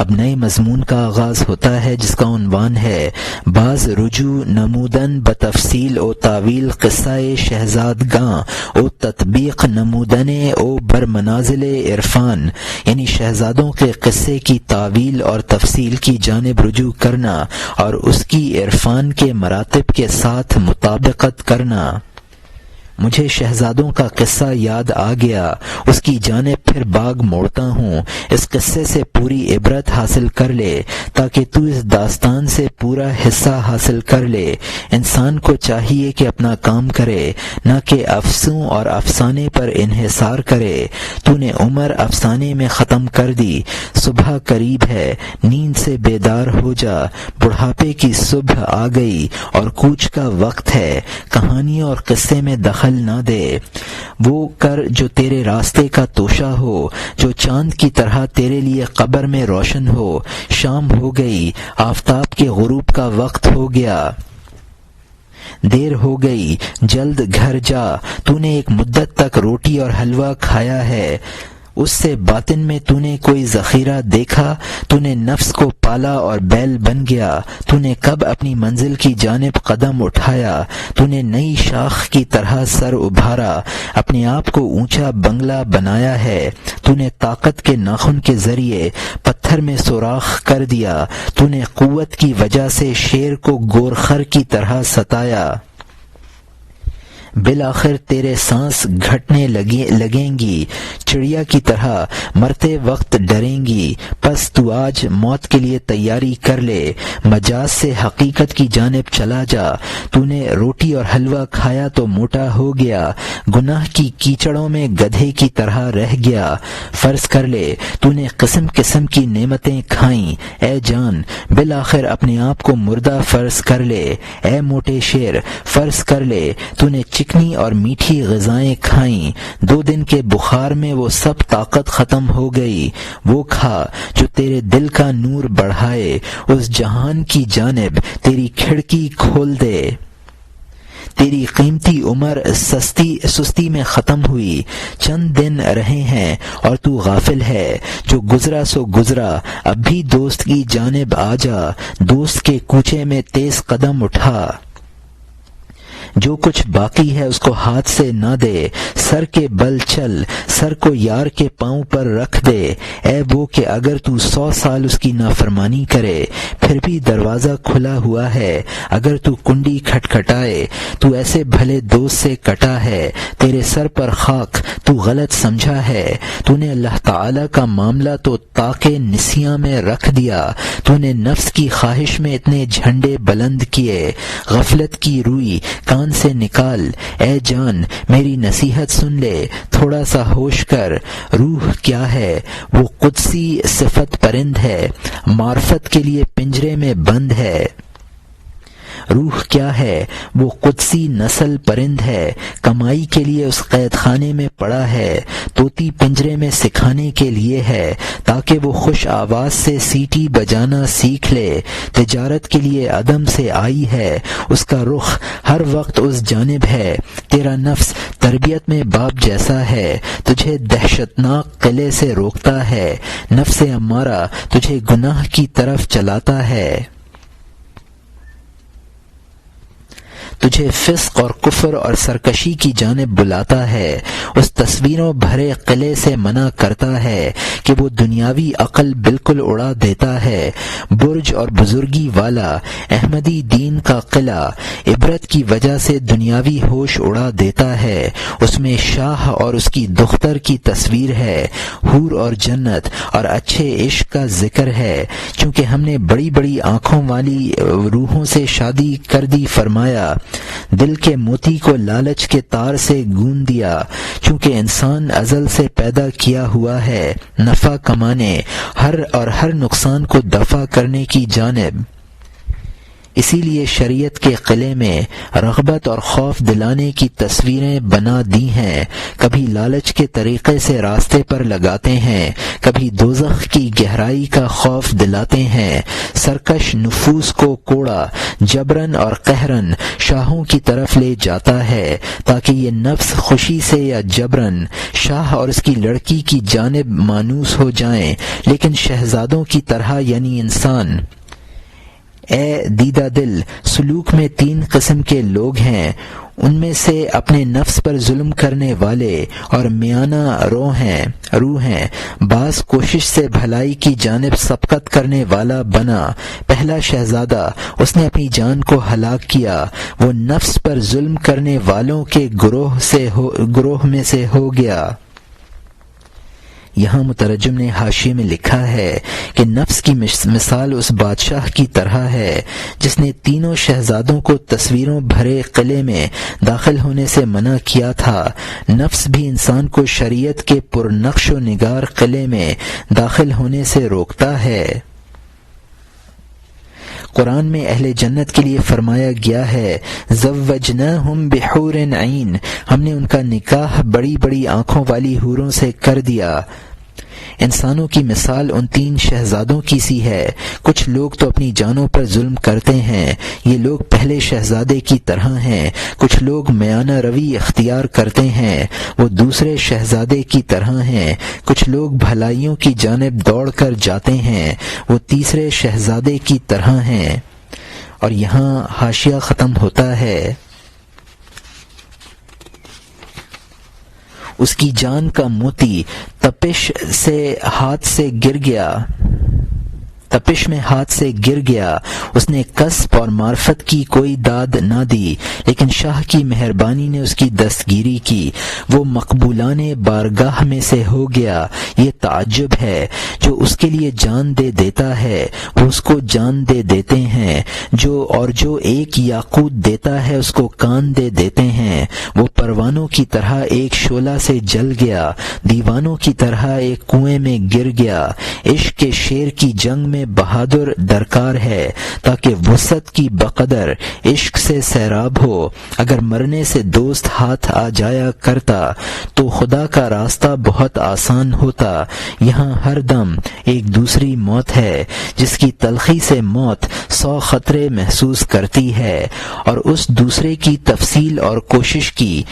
اب نئے مضمون کا آغاز ہوتا ہے جس کا عنوان ہے بعض رجوع نمودن بتفصیل او تعویل قصہ شہزادگاں او تطبیق نمودن او بر منازل عرفان، یعنی شہزادوں کے قصے کی تعویل اور تفصیل کی جانب رجوع کرنا اور اس کی عرفان کے مراتب کے ساتھ مطابقت کرنا۔ مجھے شہزادوں کا قصہ یاد آ گیا، اس کی جانب پھر باغ موڑتا ہوں۔ اس قصے سے پوری عبرت حاصل کر لے تاکہ تو اس داستان سے پورا حصہ حاصل کر لے۔ انسان کو چاہیے کہ اپنا کام کرے، نہ کہ افسوں اور افسانے پر انحصار کرے۔ تو نے عمر افسانے میں ختم کر دی، صبح قریب ہے، نیند سے بیدار ہو جا، بڑھاپے کی صبح آ گئی اور کوچ کا وقت ہے۔ کہانی اور قصے میں دخل پھل نہ دے۔ وہ کر جو تیرے راستے کا توشہ ہو، جو چاند کی طرح تیرے لیے قبر میں روشن ہو۔ شام ہو گئی، آفتاب کے غروب کا وقت ہو گیا، دیر ہو گئی، جلد گھر جا۔ تو نے ایک مدت تک روٹی اور حلوہ کھایا ہے، اس سے باطن میں تو نے کوئی ذخیرہ دیکھا؟ تو نے نفس کو پالا اور بیل بن گیا۔ تو نے کب اپنی منزل کی جانب قدم اٹھایا؟ تو نے نئی شاخ کی طرح سر ابھارا، اپنے آپ کو اونچا بنگلہ بنایا ہے۔ تو نے طاقت کے ناخن کے ذریعے پتھر میں سوراخ کر دیا۔ تو نے قوت کی وجہ سے شیر کو گورخر کی طرح ستایا۔ بالآخر تیرے سانس گھٹنے لگیں گی، چڑیا کی طرح مرتے وقت ڈریں گی۔ پس تو آج موت کے لیے تیاری کر لے، مجاز سے حقیقت کی جانب چلا جا۔ تو نے روٹی اور حلوہ کھایا تو موٹا ہو گیا، گناہ کی کیچڑوں میں گدھے کی طرح رہ گیا۔ فرض کر لے تو نے قسم قسم کی نعمتیں کھائیں، اے جان بالآخر اپنے آپ کو مردہ فرض کر لے۔ اے موٹے شیر فرض کر لے تو نے چکنی اور میٹھی غذائیں کھائیں، 2 دن کے بخار میں وہ سب طاقت ختم ہو گئی۔ وہ کھا جو تیرے دل کا نور بڑھائے، اس جہان کی جانب تیری کھڑکی کھول دے۔ تیری قیمتی عمر سستی میں ختم ہوئی، چند دن رہے ہیں اور تو غافل ہے۔ جو گزرا سو گزرا، اب بھی دوست کی جانب آ جا، دوست کے کوچے میں تیز قدم اٹھا۔ جو کچھ باقی ہے اس کو ہاتھ سے نہ دے، سر کے بل چل، سر کو یار کے پاؤں پر رکھ دے۔ اے وہ کہ اگر تو 100 سال اس کی نافرمانی کرے پھر بھی دروازہ کھلا ہوا ہے، اگر تو کنڈی کھٹکھٹائے تو ایسے بھلے دوست سے کٹا ہے۔ تیرے سر پر خاک، تو غلط سمجھا ہے، تو نے اللہ تعالی کا معاملہ تو طاق نسیاں میں رکھ دیا، تو نے نفس کی خواہش میں اتنے جھنڈے بلند کیے۔ غفلت کی روئی کان سے نکال، اے جان میری نصیحت سن لے، تھوڑا سا ہوش کر۔ روح کیا ہے؟ وہ قدسی صفت پرند ہے، معرفت کے لیے پنجرے میں بند ہے۔ روح کیا ہے؟ وہ قدسی نسل پرند ہے، کمائی کے لیے اس قید خانے میں پڑا ہے، طوطی پنجرے میں سکھانے کے لیے ہے تاکہ وہ خوش آواز سے سیٹی بجانا سیکھ لے۔ تجارت کے لیے عدم سے آئی ہے، اس کا رخ ہر وقت اس جانب ہے۔ تیرا نفس تربیت میں باپ جیسا ہے، تجھے دہشتناک قلعے سے روکتا ہے، نفس امارہ تجھے گناہ کی طرف چلاتا ہے، تجھے فسق اور کفر اور سرکشی کی جانب بلاتا ہے، اس تصویروں بھرے قلعے سے منع کرتا ہے کہ وہ دنیاوی عقل بالکل اڑا دیتا ہے۔ برج اور بزرگی والا احمدی دین کا قلعہ عبرت کی وجہ سے دنیاوی ہوش اڑا دیتا ہے، اس میں شاہ اور اس کی دختر کی تصویر ہے، حور اور جنت اور اچھے عشق کا ذکر ہے۔ چونکہ ہم نے بڑی بڑی آنکھوں والی روحوں سے شادی کر دی فرمایا، دل کے موتی کو لالچ کے تار سے گون دیا۔ چونکہ انسان ازل سے پیدا کیا ہوا ہے نفع کمانے، ہر نقصان کو دفع کرنے کی جانب، اسی لیے شریعت کے قلعے میں رغبت اور خوف دلانے کی تصویریں بنا دی ہیں، کبھی لالچ کے طریقے سے راستے پر لگاتے ہیں، کبھی دوزخ کی گہرائی کا خوف دلاتے ہیں۔ سرکش نفوس کو کوڑا جبرن اور قہرن شاہوں کی طرف لے جاتا ہے تاکہ یہ نفس خوشی سے یا جبرن شاہ اور اس کی لڑکی کی جانب مانوس ہو جائیں، لیکن شہزادوں کی طرح یعنی انسان۔ اے دیدہ دل، سلوک میں 3 قسم کے لوگ ہیں، ان میں سے اپنے نفس پر ظلم کرنے والے اور میانہ روح ہیں۔ بعض کوشش سے بھلائی کی جانب سبقت کرنے والا بنا، پہلا شہزادہ اس نے اپنی جان کو ہلاک کیا، وہ نفس پر ظلم کرنے والوں کے گروہ میں سے ہو گیا۔ یہاں مترجم نے حاشیے میں لکھا ہے کہ نفس کی مثال اس بادشاہ کی طرح ہے جس نے تینوں شہزادوں کو تصویروں بھرے قلعے میں داخل ہونے سے منع کیا تھا۔ نفس بھی انسان کو شریعت کے پرنقش و نگار قلعے میں داخل ہونے سے روکتا ہے۔ قرآن میں اہل جنت کے لیے فرمایا گیا ہے زوجناہم بحور عین، ہم نے ان کا نکاح بڑی بڑی آنکھوں والی حوروں سے کر دیا۔ انسانوں کی مثال ان 3 شہزادوں کی سی ہے۔ کچھ لوگ تو اپنی جانوں پر ظلم کرتے ہیں، یہ لوگ پہلے شہزادے کی طرح ہیں۔ کچھ لوگ میانہ روی اختیار کرتے ہیں، وہ دوسرے شہزادے کی طرح ہیں۔ کچھ لوگ بھلائیوں کی جانب دوڑ کر جاتے ہیں، وہ تیسرے شہزادے کی طرح ہیں۔ اور یہاں حاشیہ ختم ہوتا ہے۔ اس کی جان کا موتی تپش میں ہاتھ سے گر گیا، اس نے کسب اور معرفت کی کوئی داد نہ دی، لیکن شاہ کی مہربانی نے اس کی دستگیری کی، وہ مقبولان بارگاہ میں سے ہو گیا۔ یہ تعجب ہے، جو اس کے لیے جان دے دیتا ہے وہ اس کو جان دے دیتے ہیں، جو ایک یاقوت دیتا ہے اس کو کان دے دیتے ہیں۔ وہ پروانوں کی طرح ایک شعلہ سے جل گیا، دیوانوں کی طرح ایک کنویں میں گر گیا۔ عشق کے شیر کی جنگ میں بہادر درکار ہے، تاکہ وسعت کی بقدر عشق سے سیراب ہو۔ اگر مرنے سے دوست ہاتھ آ جایا کرتا تو خدا کا راستہ بہت آسان ہوتا۔ یہاں ہر دم ایک دوسری موت ہے، جس کی تلخی سے موت 100 خطرے محسوس کرتی ہے، اور اس دوسرے کی تفصیل اور کوشش کی،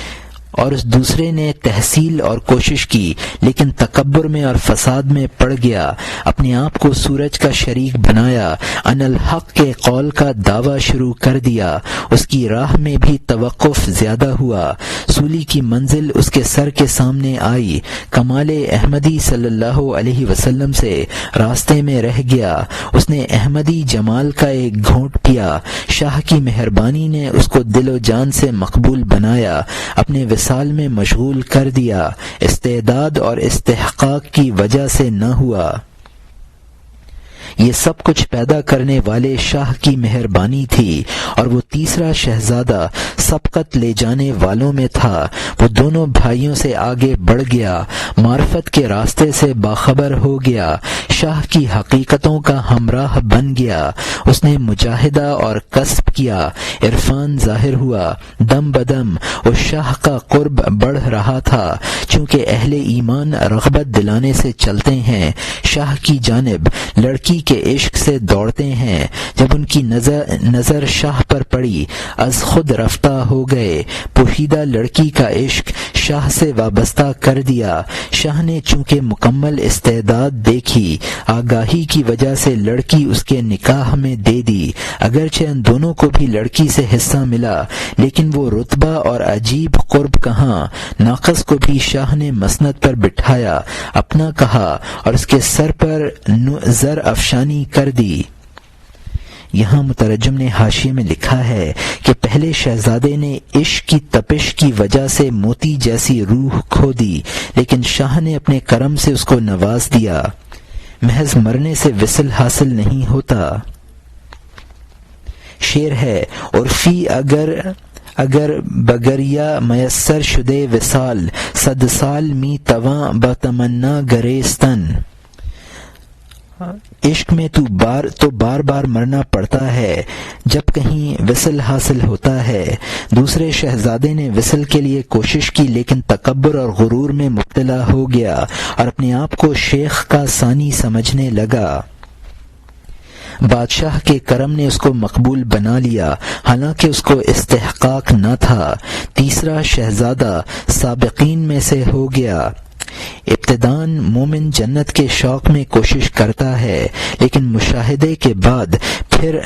اور اس دوسرے نے تحصیل اور کوشش کی، لیکن تکبر میں اور فساد میں پڑ گیا، اپنے آپ کو سورج کا شریک بنایا، ان الحق کے قول کا دعویٰ شروع کر دیا۔ اس کی راہ میں بھی توقف زیادہ ہوا، سولی کی منزل اس کے سر کے سامنے آئی، کمال احمدی صلی اللہ علیہ وسلم سے راستے میں رہ گیا۔ اس نے احمدی جمال کا ایک گھونٹ پیا، شاہ کی مہربانی نے اس کو دل و جان سے مقبول بنایا، اپنے وصال میں مشغول کر دیا، استعداد اور استحقاق کی وجہ سے نہ ہوا۔ یہ سب کچھ پیدا کرنے والے شاہ کی مہربانی تھی، اور وہ تیسرا شہزادہ سبقت لے جانے والوں میں تھا۔ وہ دونوں بھائیوں سے آگے بڑھ گیا، معرفت کے راستے سے باخبر ہو گیا، شاہ کی حقیقتوں کا ہمراہ بن گیا۔ اس نے مجاہدہ اور کسب کیا، عرفان ظاہر ہوا، دم بدم اس شاہ کا قرب بڑھ رہا تھا، چونکہ اہل ایمان رغبت دلانے سے چلتے ہیں، شاہ کی جانب لڑکی کے عشق سے دوڑتے ہیں۔ جب ان کی نظر شاہ پر پڑی، از خود رفتہ ہو گئے، پوشیدہ لڑکی کا عشق شاہ سے وابستہ کر دیا۔ شاہ نے چونکہ مکمل استعداد دیکھی، آگاہی کی وجہ سے لڑکی اس کے نکاح میں دے دی، اگرچہ ان دونوں کو بھی لڑکی سے حصہ ملا، لیکن وہ رتبہ اور عجیب قرب کہاں۔ ناقص کو بھی شاہ نے مسند پر بٹھایا، اپنا کہا، اور اس کے سر پر زر افشانی کر دی۔ یہاں مترجم نے حاشیے میں لکھا ہے کہ پہلے شہزادے نے عشق کی تپش کی وجہ سے موتی جیسی روح کھو دی، لیکن شاہ نے اپنے کرم سے اس کو نواز دیا۔ محض مرنے سے وصل حاصل نہیں ہوتا۔ شعر ہے، عرفی اگر بگریا میسر شدے وصال، 100 سال می تواں بتمنا گریستن۔ عشق میں تو بار بار مرنا پڑتا ہے جب کہیں وصل حاصل ہوتا ہے۔ دوسرے شہزادے نے وصل کے لیے کوشش کی، لیکن تکبر اور غرور میں مبتلا ہو گیا اور اپنے آپ کو شیخ کا ثانی سمجھنے لگا۔ بادشاہ کے کرم نے اس کو مقبول بنا لیا، حالانکہ اس کو استحقاق نہ تھا۔ تیسرا شہزادہ سابقین میں سے ہو گیا۔ ابتداً مومن جنت کے شوق میں کوشش کرتا ہے، لیکن مشاہدے کے بعد پھر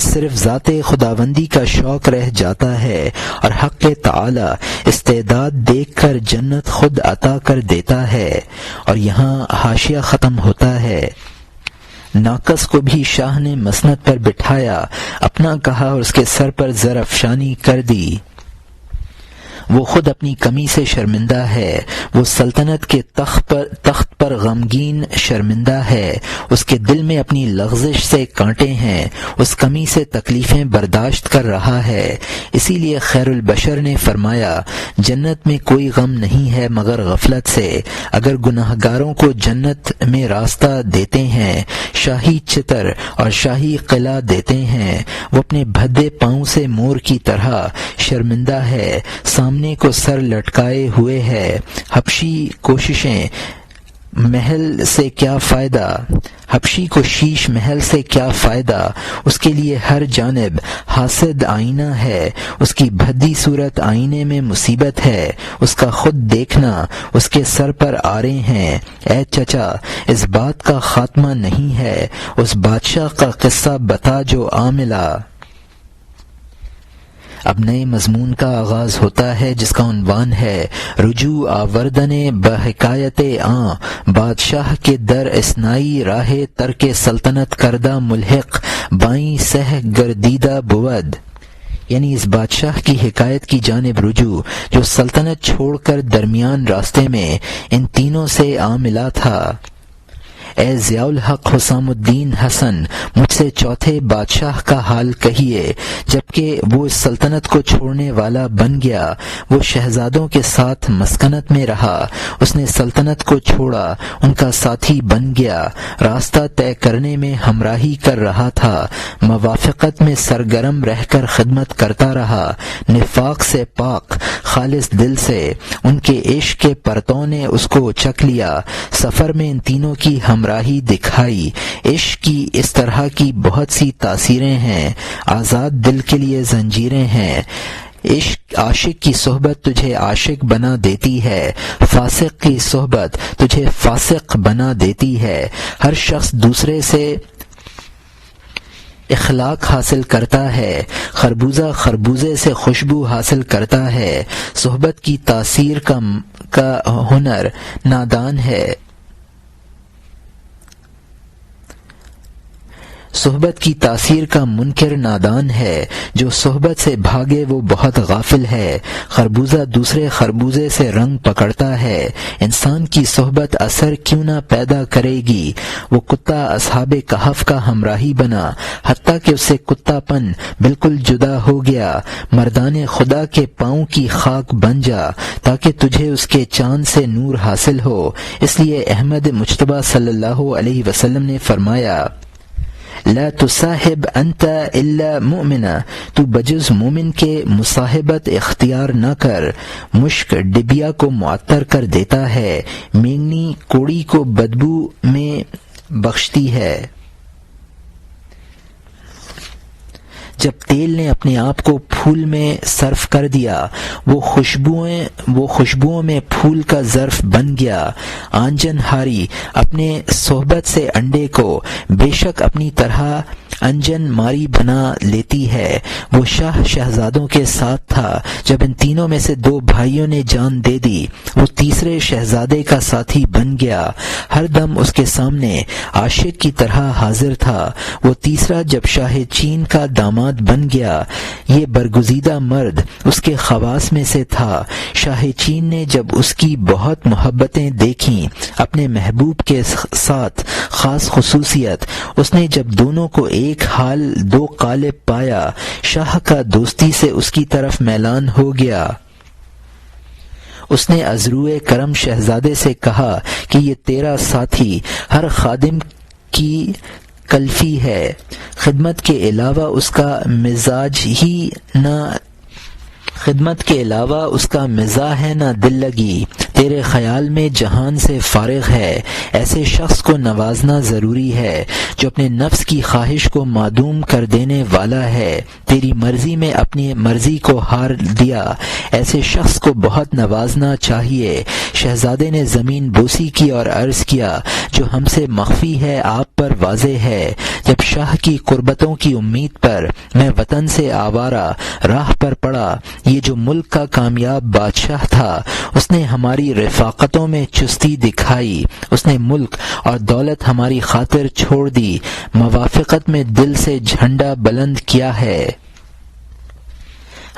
صرف ذات خداوندی کا شوق رہ جاتا ہے، اور حق تعالی استعداد دیکھ کر جنت خود عطا کر دیتا ہے۔ اور یہاں حاشیہ ختم ہوتا ہے۔ ناقص کو بھی شاہ نے مسند پر بٹھایا، اپنا کہا، اور اس کے سر پر زر افشانی کر دی۔ وہ خود اپنی کمی سے شرمندہ ہے، وہ سلطنت کے تخت پر پر غمگین شرمندہ ہے، اس کے دل میں اپنی لغزش سے کانٹے ہیں، اس کمی سے تکلیفیں برداشت کر رہا ہے۔ اسی لیے خیر البشر نے فرمایا جنت میں کوئی غم نہیں ہے مگر غفلت سے۔ اگر گناہگاروں کو جنت میں راستہ دیتے ہیں، شاہی چتر اور شاہی قلعہ دیتے ہیں، وہ اپنے بھدے پاؤں سے مور کی طرح شرمندہ ہے، سامنے کو سر لٹکائے ہوئے ہے۔ حبشی کوششیں محل سے کیا فائدہ، حبشی کو شیش محل سے کیا فائدہ، اس کے لیے ہر جانب حاسد آئینہ ہے، اس کی بھدی صورت آئینے میں مصیبت ہے، اس کا خود دیکھنا اس کے سر پر آرے ہیں۔ اے چچا، اس بات کا خاتمہ نہیں ہے، اس بادشاہ کا قصہ بتا جو آ ملا۔ اب نئے مضمون کا آغاز ہوتا ہے جس کا عنوان ہے رجوع آوردن بحکایت آں بادشاہ کے در اسنائی راہ ترک سلطنت کردہ ملحق بائیں سہ گردیدہ بود، یعنی اس بادشاہ کی حکایت کی جانب رجوع جو سلطنت چھوڑ کر درمیان راستے میں ان تینوں سے آ ملا تھا۔ اے ضیاء الحق حسام الدین حسن، مجھ سے چوتھے بادشاہ کا حال کہیے۔ جبکہ وہ اس سلطنت کو چھوڑنے والا بن گیا، وہ شہزادوں کے ساتھ مسکنت میں رہا، اس نے سلطنت کو چھوڑا، ان کا ساتھی بن گیا، راستہ طے کرنے میں ہمراہی کر رہا تھا، موافقت میں سرگرم رہ کر خدمت کرتا رہا، نفاق سے پاک خالص دل سے۔ ان کے عشق کے پرتوں نے اس کو اچک لیا، سفر میں ان تینوں کی ہمراہی دکھائی۔ عشق کی اس طرح کی بہت سی تاثیریں ہیں، آزاد دل کے لیے زنجیریں ہیں۔ عاشق کی صحبت تجھے عاشق بنا دیتی ہے، فاسق کی صحبت تجھے فاسق بنا دیتی ہے۔ ہر شخص دوسرے سے اخلاق حاصل کرتا ہے، خربوزہ خربوزے سے خوشبو حاصل کرتا ہے۔ صحبت کی تاثیر کا ہنر نادان ہے، صحبت کی تاثیر کا منکر نادان ہے، جو صحبت سے بھاگے وہ بہت غافل ہے۔ خربوزہ دوسرے خربوزے سے رنگ پکڑتا ہے، انسان کی صحبت اثر کیوں نہ پیدا کرے گی۔ وہ کتا اصحاب کہف کا ہمراہی بنا، حتیٰ کہ اس سے کتا پن بالکل جدا ہو گیا۔ مردان خدا کے پاؤں کی خاک بن جا تاکہ تجھے اس کے چاند سے نور حاصل ہو۔ اس لیے احمد مجتبیٰ صلی اللہ علیہ وسلم نے فرمایا لا تصاحب انت الا مؤمنا، تو بجز مومن کے مصاحبت اختیار نہ کر۔ مشک ڈبیا کو معطر کر دیتا ہے، مینگنی کوڑی کو بدبو میں بخشتی ہے۔ جب تیل نے اپنے آپ کو پھول میں صرف کر دیا، وہ خوشبوؤں میں پھول کا ظرف بن گیا۔ آنجن ہاری اپنے صحبت سے انڈے کو بے شک اپنی طرح انجن ماری بنا لیتی ہے۔ وہ شاہ شہزادوں کے ساتھ تھا، جب ان تینوں میں سے دو بھائیوں نے جان دے دی، وہ تیسرے شہزادے کا ساتھی بن گیا، ہر دم اس کے سامنے عاشق کی طرح حاضر تھا۔ وہ تیسرا جب شاہ چین کا داماد بن گیا، یہ برگزیدہ مرد اس کے خواص میں سے تھا۔ شاہ چین نے جب اس کی بہت محبتیں دیکھیں، اپنے محبوب کے ساتھ خاص خصوصیت، اس نے جب دونوں کو ایک حال دو قالب پایا، شاہ کا دوستی سے اس کی طرف میلان ہو گیا۔ اس نے ازروئے کرم شہزادے سے کہا کہ یہ تیرا ساتھی ہر خادم کی کلفی ہے، خدمت کے علاوہ اس کا مزاح ہے نہ دل لگی، تیرے خیال میں جہان سے فارغ ہے۔ ایسے شخص کو نوازنا ضروری ہے جو اپنے نفس کی خواہش کو معدوم کر دینے والا ہے، تیری مرضی میں اپنی مرضی کو ہار دیا، ایسے شخص کو بہت نوازنا چاہیے۔ شہزادے نے زمین بوسی کی اور عرض کیا جو ہم سے مخفی ہے آپ پر واضح ہے۔ جب شاہ کی قربتوں کی امید پر میں وطن سے آوارہ راہ پر پڑا، یہ جو ملک کا کامیاب بادشاہ تھا، اس نے ہماری رفاقتوں میں چستی دکھائی، اس نے ملک اور دولت ہماری خاطر چھوڑ دی، موافقت میں دل سے جھنڈا بلند کیا ہے۔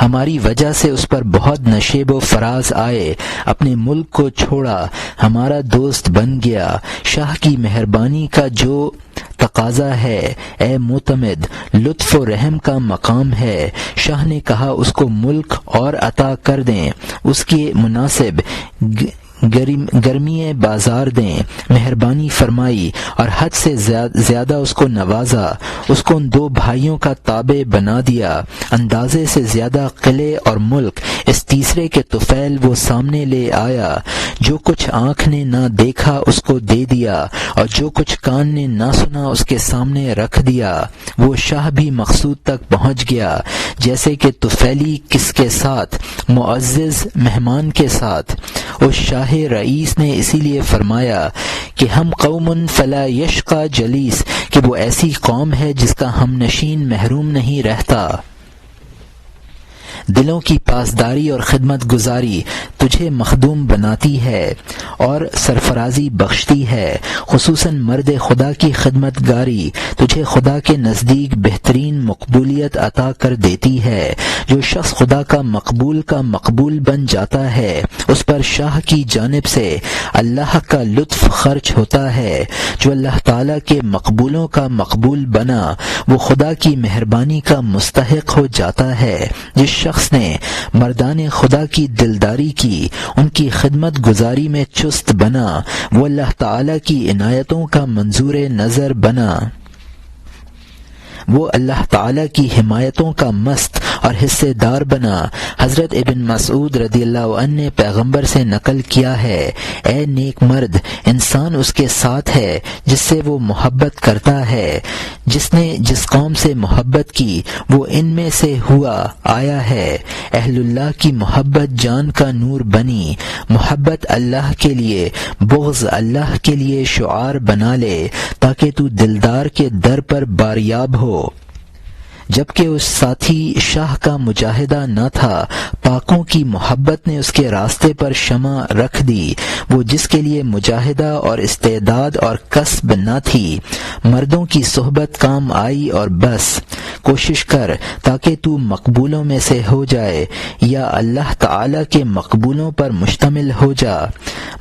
ہماری وجہ سے اس پر بہت نشیب و فراز آئے، اپنے ملک کو چھوڑا، ہمارا دوست بن گیا۔ شاہ کی مہربانی کا جو تقاضا ہے اے معتمد، لطف و رحم کا مقام ہے۔ شاہ نے کہا اس کو ملک اور عطا کر دیں، اس کے مناسب گرمی بازار دیں۔ مہربانی فرمائی اور حد سے زیادہ اس کو نوازا، اس کو ان دو بھائیوں کا تابع بنا دیا۔ اندازے سے زیادہ قلعے اور ملک اس تیسرے کے طفیل وہ سامنے لے آیا۔ جو کچھ آنکھ نے نہ دیکھا اس کو دے دیا، اور جو کچھ کان نے نہ سنا اس کے سامنے رکھ دیا۔ وہ شاہ بھی مقصود تک پہنچ گیا، جیسے کہ طفیلی کس کے ساتھ، معزز مہمان کے ساتھ۔ اس شاہ رئیس نے اسی لیے فرمایا کہ ہم قوم فلا یشقى جلیس، کہ وہ ایسی قوم ہے جس کا ہم نشین محروم نہیں رہتا۔ دلوں کی پاسداری اور خدمت گزاری تجھے مخدوم بناتی ہے اور سرفرازی بخشتی ہے، خصوصاً مرد خدا کی خدمت گاری تجھے خدا کے نزدیک بہترین مقبولیت عطا کر دیتی ہے۔ جو شخص خدا کا مقبول بن جاتا ہے، اس پر شاہ کی جانب سے اللہ کا لطف خرچ ہوتا ہے۔ جو اللہ تعالیٰ کے مقبولوں کا مقبول بنا، وہ خدا کی مہربانی کا مستحق ہو جاتا ہے۔ جس شخص نے مردان خدا کی دلداری کی، ان کی خدمت گزاری میں چست بنا، وہ اللہ تعالی کی عنایتوں کا منظور نظر بنا، وہ اللہ تعالی کی حمایتوں کا مست اور حصے دار بنا۔ حضرت ابن مسعود رضی اللہ عنہ نے پیغمبر سے نقل کیا ہے، اے نیک مرد، انسان اس کے ساتھ ہے جس سے وہ محبت کرتا ہے۔ جس نے جس قوم سے محبت کی وہ ان میں سے ہوا آیا ہے۔ اہل اللہ کی محبت جان کا نور بنی، محبت اللہ کے لیے، بغض اللہ کے لیے شعار بنا لے، تاکہ تو دلدار کے در پر باریاب ہو۔ جبکہ اس ساتھی شاہ کا مجاہدہ نہ تھا، پاکوں کی محبت نے اس کے راستے پر شمع رکھ دی۔ وہ جس کے لیے مجاہدہ اور استعداد اور کسب نہ تھی، مردوں کی صحبت کام آئی اور بس۔ کوشش کر تاکہ تو مقبولوں میں سے ہو جائے، یا اللہ تعالی کے مقبولوں پر مشتمل ہو جا۔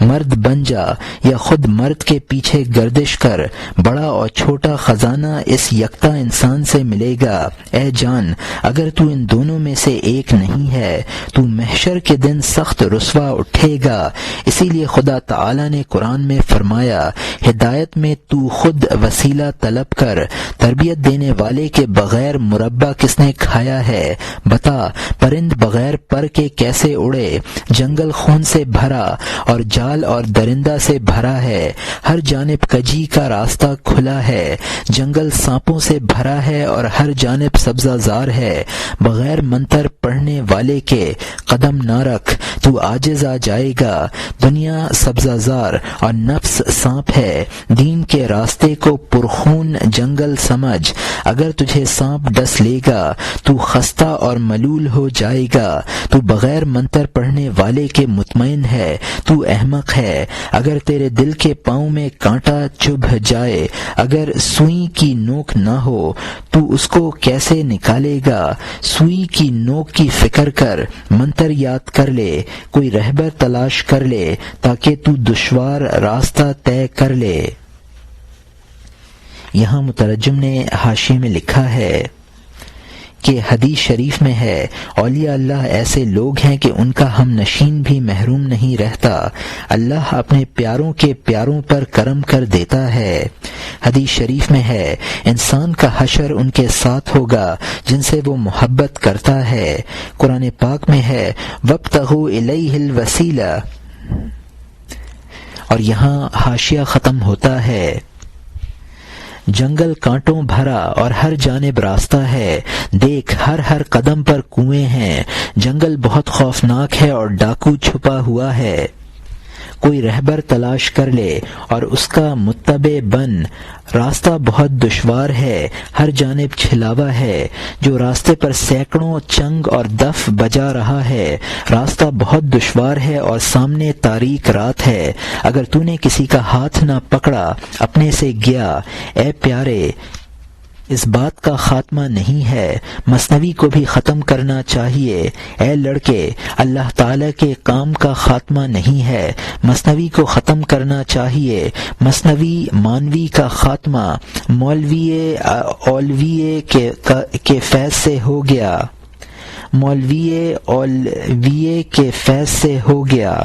مرد بن جا یا خود مرد کے پیچھے گردش کر، بڑا اور چھوٹا خزانہ اس یکتا انسان سے ملے گا۔ اے جان، اگر تو ان دونوں میں سے ایک نہیں ہے تو محشر کے دن سخت رسوا اٹھے گا۔ اسی لیے خدا تعالی نے قرآن میں فرمایا، ہدایت میں تو خود وسیلہ طلب کر، تربیت دینے والے کے بغیر مربع کس نے کھایا ہے؟ بتا، پرند بغیر پر کے کیسے اڑے؟ جنگل خون سے بھرا اور جال اور درندہ سے بھرا ہے، ہر جانب کجی کا راستہ کھلا ہے، جنگل سانپوں سے بھرا ہے اور ہر جانب سبزہ زار ہے۔ بغیر منتر پڑھنے والے کے قدم نہ رکھ، تو عاجز آ جائے گا۔ دنیا سبزہ زار اور نفس سانپ ہے، دین کے راستے کو پرخون جنگل سمجھ۔ اگر تجھے سانپ ڈس لے گا تو خستہ اور ملول ہو جائے گا۔ تو بغیر منتر پڑھنے والے کے مطمئن ہے، تو احمق ہے۔ اگر تیرے دل کے پاؤں میں کانٹا چبھ جائے، اگر سوئی کی نوک نہ ہو تو اس کو کیسے نکالے گا؟ سوئی کی نوک کی فکر کر، منتر یاد کر لے، کوئی رہبر تلاش کر لے تاکہ تو دشوار راستہ طے کر لے۔ یہاں مترجم نے حاشیے میں لکھا ہے کہ حدیث شریف میں ہے، اولیاء اللہ ایسے لوگ ہیں کہ ان کا ہم نشین بھی محروم نہیں رہتا، اللہ اپنے پیاروں کے پیاروں پر کرم کر دیتا ہے۔ حدیث شریف میں ہے، انسان کا حشر ان کے ساتھ ہوگا جن سے وہ محبت کرتا ہے۔ قرآن پاک میں ہے، وابتغوا الیہ الوسیلہ، اور یہاں حاشیہ ختم ہوتا ہے، جنگل کانٹوں بھرا اور ہر جانب راستہ ہے، دیکھ ہر قدم پر کنویں ہیں، جنگل بہت خوفناک ہے اور ڈاکو چھپا ہوا ہے، کوئی رہبر تلاش کر لے اور اس کا متبع بن، راستہ بہت دشوار ہے، ہر جانب چھلاوا ہے، جو راستے پر سینکڑوں چنگ اور دف بجا رہا ہے، راستہ بہت دشوار ہے اور سامنے تاریک رات ہے، اگر تو نے کسی کا ہاتھ نہ پکڑا اپنے سے گیا۔ اے پیارے، اس بات کا خاتمہ نہیں ہے، مثنوی کو بھی ختم کرنا چاہیے۔ اے لڑکے، اللہ تعالیٰ کے کام کا خاتمہ نہیں ہے، مثنوی کو ختم کرنا چاہیے۔ مثنوی مانوی کا خاتمہ اولویے کے فیض سے ہو گیا، اولویے کے فیض سے ہو گیا۔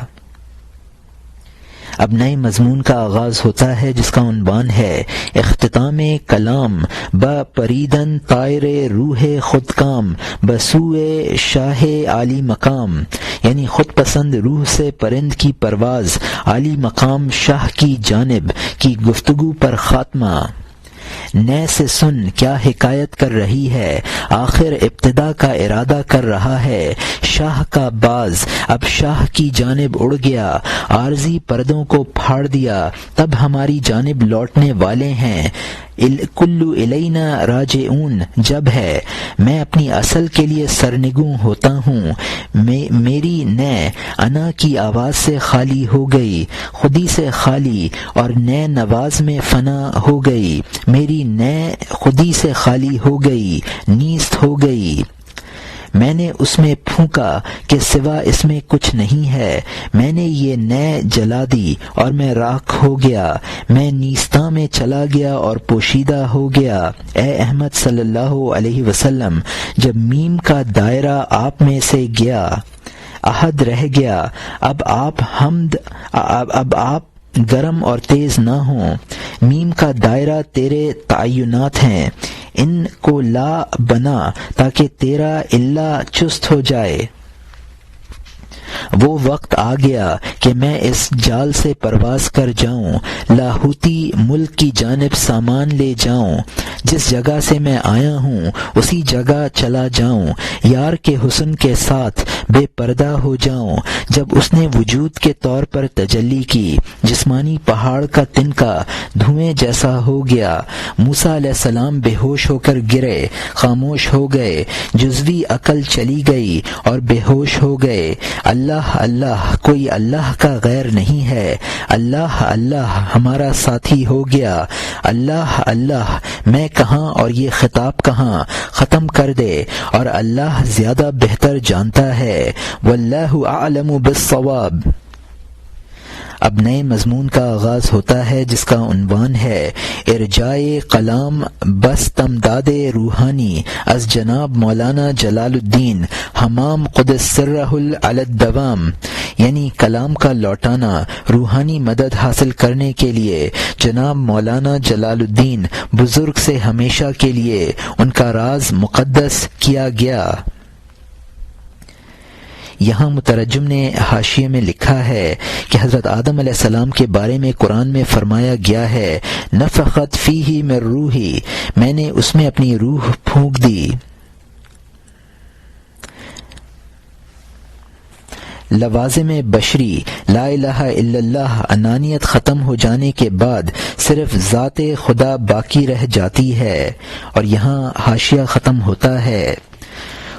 اب نئے مضمون کا آغاز ہوتا ہے جس کا عنوان ہے اختتام کلام بپریدن طائر روح خود کام بسوئے شاہ عالی مقام، یعنی خود پسند روح سے پرند کی پرواز عالی مقام شاہ کی جانب کی گفتگو پر خاتمہ۔ نئے سے سن کیا حکایت کر رہی ہے، آخر ابتدا کا ارادہ کر رہا ہے۔ شاہ کا باز اب شاہ کی جانب اڑ گیا، عارضی پردوں کو پھاڑ دیا، تب ہماری جانب لوٹنے والے ہیں۔ کلو الینا راجعون جب ہے، میں اپنی اصل کے لیے سرنگوں ہوتا ہوں۔ میری نئے انا کی آواز سے خالی ہو گئی، خودی سے خالی اور نئے نواز میں فنا ہو گئی۔ میری نئے خودی سے خالی ہو گئی، نیست ہو گئی۔ میں نے اس میں پھونکا کہ سوا اس میں کچھ نہیں ہے، میں نے یہ نئے جلا دی اور میں راکھ ہو گیا، میں نیستاں میں چلا گیا اور پوشیدہ ہو گیا۔ اے احمد صلی اللہ علیہ وسلم، جب میم کا دائرہ آپ میں سے گیا، احد رہ گیا، اب آپ گرم اور تیز نہ ہوں۔ میم کا دائرہ تیرے تعینات ہیں، ان کو لا بنا تاکہ تیرا اللہ چست ہو جائے۔ وہ وقت آ گیا کہ میں اس جال سے پرواز کر جاؤں، لاہوتی ملک کی جانب سامان لے جاؤں، جس جگہ سے میں آیا ہوں اسی جگہ چلا جاؤں، یار کے حسن کے ساتھ بے پردہ ہو جاؤں۔ جب اس نے وجود کے طور پر تجلی کی، جسمانی پہاڑ کا تنکا دھوئیں جیسا ہو گیا، موسیٰ علیہ السلام بے ہوش ہو کر گرے، خاموش ہو گئے، جزوی عقل چلی گئی اور بے ہوش ہو گئے۔ اللہ اللہ، کوئی اللہ کا غیر نہیں ہے، اللہ اللہ ہمارا ساتھی ہو گیا، اللہ اللہ میں کہاں اور یہ خطاب کہاں، ختم کر دے، اور اللہ زیادہ بہتر جانتا ہے، واللہ اعلم بالصواب۔ اب نئے مضمون کا آغاز ہوتا ہے جس کا عنوان ہے ارجائے کلام بس تمداد روحانی از جناب مولانا جلال الدین حمام قدس سرہ علی الدوام، یعنی کلام کا لوٹانا روحانی مدد حاصل کرنے کے لیے جناب مولانا جلال الدین بزرگ سے ہمیشہ کے لیے ان کا راز مقدس کیا گیا۔ یہاں مترجم نے حاشیے میں لکھا ہے کہ حضرت آدم علیہ السلام کے بارے میں قرآن میں فرمایا گیا ہے نفخت فیہ من روحی، میں نے اس میں اپنی روح پھونک دی۔ لوازم بشری لا الہ الا اللہ انانیت ختم ہو جانے کے بعد صرف ذات خدا باقی رہ جاتی ہے، اور یہاں حاشیہ ختم ہوتا ہے۔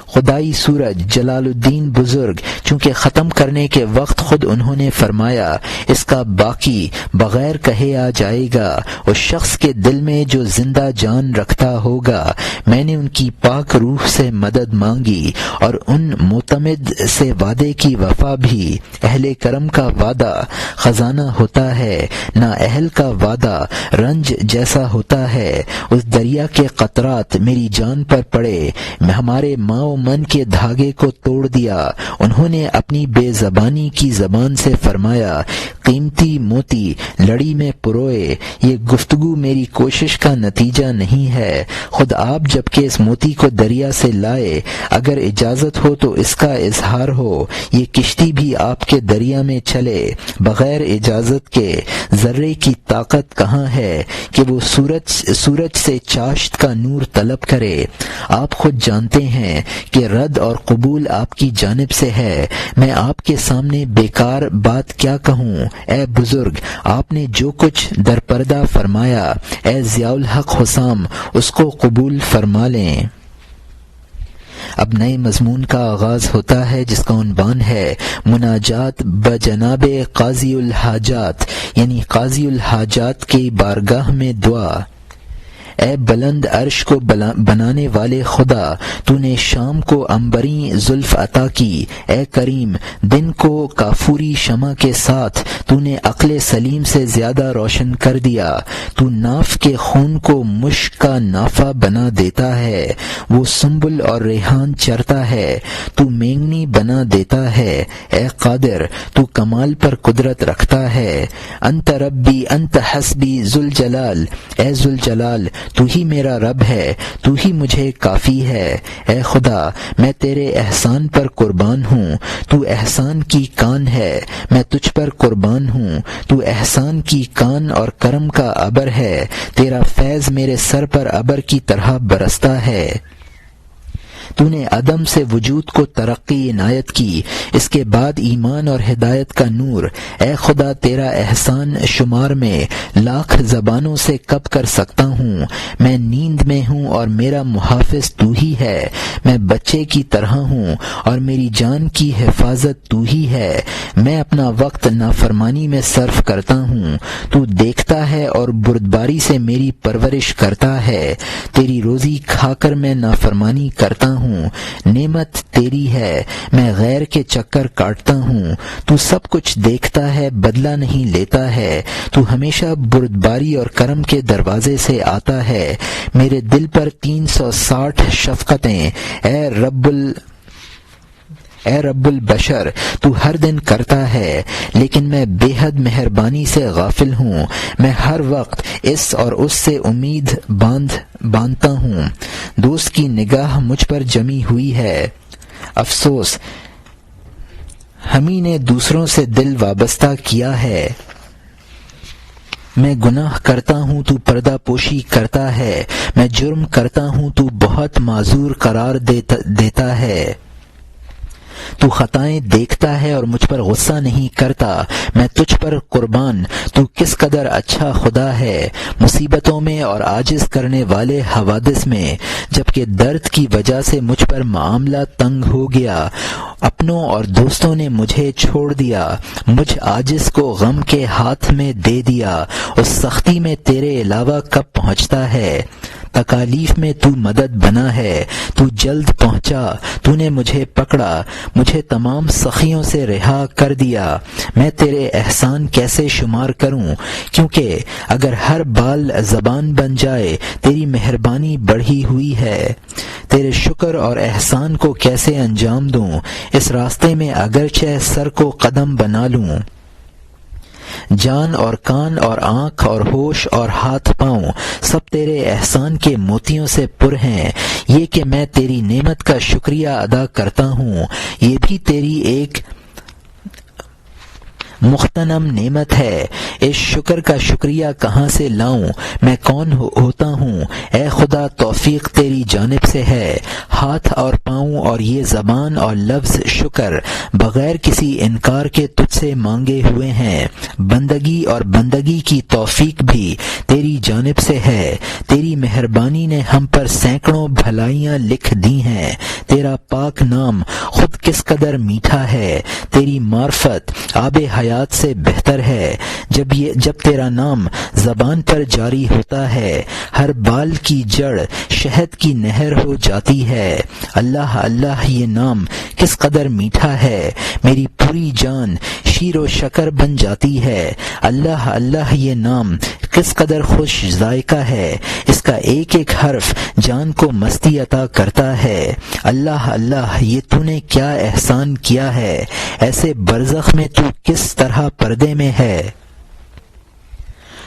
خدائی سورج جلال الدین بزرگ چونکہ ختم کرنے کے وقت خود انہوں نے فرمایا اس کا باقی بغیر کہے آ جائے گا اس شخص کے دل میں جو زندہ جان رکھتا ہوگا، میں نے ان کی پاک روح سے مدد مانگی اور ان معتمد سے وعدے کی وفا بھی۔ اہل کرم کا وعدہ خزانہ ہوتا ہے، نا اہل کا وعدہ رنج جیسا ہوتا ہے۔ اس دریا کے قطرات میری جان پر پڑے، ہمارے ماں و من کے دھاگے کو توڑ دیا۔ انہوں نے اپنی بے زبانی کی زبان سے فرمایا قیمتی موتی لڑی میں پروئے، یہ گفتگو میری کوشش کا نتیجہ نہیں ہے، خود آپ جب کہ اس موتی کو دریا سے لائے، اگر اجازت ہو تو اس کا اظہار ہو، یہ کشتی بھی آپ کے دریا میں چلے بغیر اجازت کے۔ ذرے کی طاقت کہاں ہے کہ وہ سورج سے چاشت کا نور طلب کرے؟ آپ خود جانتے ہیں کہ رد اور قبول آپ کی جانب سے ہے، میں آپ کے سامنے بیکار بات کیا کہوں؟ اے بزرگ، آپ نے جو کچھ در پردہ فرمایا، اے ضیاء الحق حسام اس کو قبول فرما لیں۔ اب نئے مضمون کا آغاز ہوتا ہے جس کا عنوان ہے مناجات بجناب قاضی الحاجات، یعنی قاضی الحاجات کی بارگاہ میں دعا۔ اے بلند عرش کو بنانے والے خدا، تو نے شام کو عنبریں زلف عطا کی۔ اے کریم، دن کو کافوری شمع کے ساتھ تو نے عقل سلیم سے زیادہ روشن کر دیا۔ تو ناف کے خون کو مشک کا نافہ بنا دیتا ہے، وہ سنبل اور ریحان چرتا ہے، تو مینگنی بنا دیتا ہے۔ اے قادر، تو کمال پر قدرت رکھتا ہے۔ انت ربی انت حسبی ذوالجلال، اے ذوالجلال تو ہی میرا رب ہے، تو ہی مجھے کافی ہے۔ اے خدا، میں تیرے احسان پر قربان ہوں، تو احسان کی کان ہے، میں تجھ پر قربان ہوں، تو احسان کی کان اور کرم کا ابر ہے، تیرا فیض میرے سر پر ابر کی طرح برستا ہے۔ تو نے عدم سے وجود کو ترقی عنایت کی، اس کے بعد ایمان اور ہدایت کا نور۔ اے خدا، تیرا احسان شمار میں لاکھ زبانوں سے کب کر سکتا ہوں۔ میں نیند میں ہوں اور میرا محافظ تو ہی ہے، میں بچے کی طرح ہوں اور میری جان کی حفاظت تو ہی ہے۔ میں اپنا وقت نافرمانی میں صرف کرتا ہوں، تو دیکھتا ہے اور بردباری سے میری پرورش کرتا ہے۔ تیری روزی کھا کر میں نافرمانی کرتا ہوں، نعمت تیری ہے، میں غیر کے چکر کاٹتا ہوں۔ تو سب کچھ دیکھتا ہے، بدلہ نہیں لیتا ہے، تو ہمیشہ بردباری اور کرم کے دروازے سے آتا ہے۔ میرے دل پر 360 شفقتیں، اے رب البشر تو ہر دن کرتا ہے، لیکن میں بے حد مہربانی سے غافل ہوں۔ میں ہر وقت اس اور اس سے امید باندھتا ہوں۔ دوست کی نگاہ مجھ پر جمی ہوئی ہے، افسوس ہمیں نے دوسروں سے دل وابستہ کیا ہے۔ میں گناہ کرتا ہوں تو پردہ پوشی کرتا ہے، میں جرم کرتا ہوں تو بہت معذور قرار دیتا ہے۔ تو خطائیں دیکھتا ہے اور مجھ پر غصہ نہیں کرتا۔ میں تجھ پر قربان، تو کس قدر اچھا خدا ہے۔ مصیبتوں میں اور عاجز کرنے والے حوادث میں، جبکہ درد کی وجہ سے مجھ پر معاملہ تنگ ہو گیا، اپنوں اور دوستوں نے مجھے چھوڑ دیا، مجھ عاجز کو غم کے ہاتھ میں دے دیا۔ اس سختی میں تیرے علاوہ کب پہنچتا ہے؟ تکالیف میں تو مدد بنا ہے، تو جلد پہنچا، تو نے مجھے پکڑا، مجھے تمام سخیوں سے رہا کر دیا۔ میں تیرے احسان کیسے شمار کروں، کیونکہ اگر ہر بال زبان بن جائے تیری مہربانی بڑھی ہوئی ہے۔ تیرے شکر اور احسان کو کیسے انجام دوں، اس راستے میں اگرچہ سر کو قدم بنا لوں۔ جان اور کان اور آنکھ اور ہوش اور ہاتھ پاؤں سب تیرے احسان کے موتیوں سے پر ہیں۔ یہ کہ میں تیری نعمت کا شکریہ ادا کرتا ہوں، یہ بھی تیری ایک مغتنم نعمت ہے۔ اس شکر کا شکریہ کہاں سے لاؤں، میں کون ہوتا ہوں؟ اے خدا، توفیق تیری جانب سے ہے۔ ہاتھ اور پاؤں اور یہ زبان اور لفظ شکر بغیر کسی انکار کے تجھ سے مانگے ہوئے ہیں۔ بندگی اور بندگی کی توفیق بھی تیری جانب سے ہے۔ تیری مہربانی نے ہم پر سینکڑوں بھلائیاں لکھ دی ہیں۔ تیرا پاک نام خود کس قدر میٹھا ہے، تیری معرفت آب حیات سے بہتر ہے۔ جب تیرا نام زبان پر جاری ہوتا ہے، ہر بال کی جڑ شہد کی نہر ہو جاتی ہے۔ اللہ اللہ، یہ نام کس قدر میٹھا ہے، میری پوری جان شیر و شکر بن جاتی ہے۔ اللہ اللہ، یہ نام کس قدر خوش ذائقہ ہے، اس کا ایک ایک حرف جان کو مستی عطا کرتا ہے۔ اللہ اللہ، یہ تو نے کیا احسان کیا ہے، ایسے برزخ میں تو کس طرح پردے میں ہے۔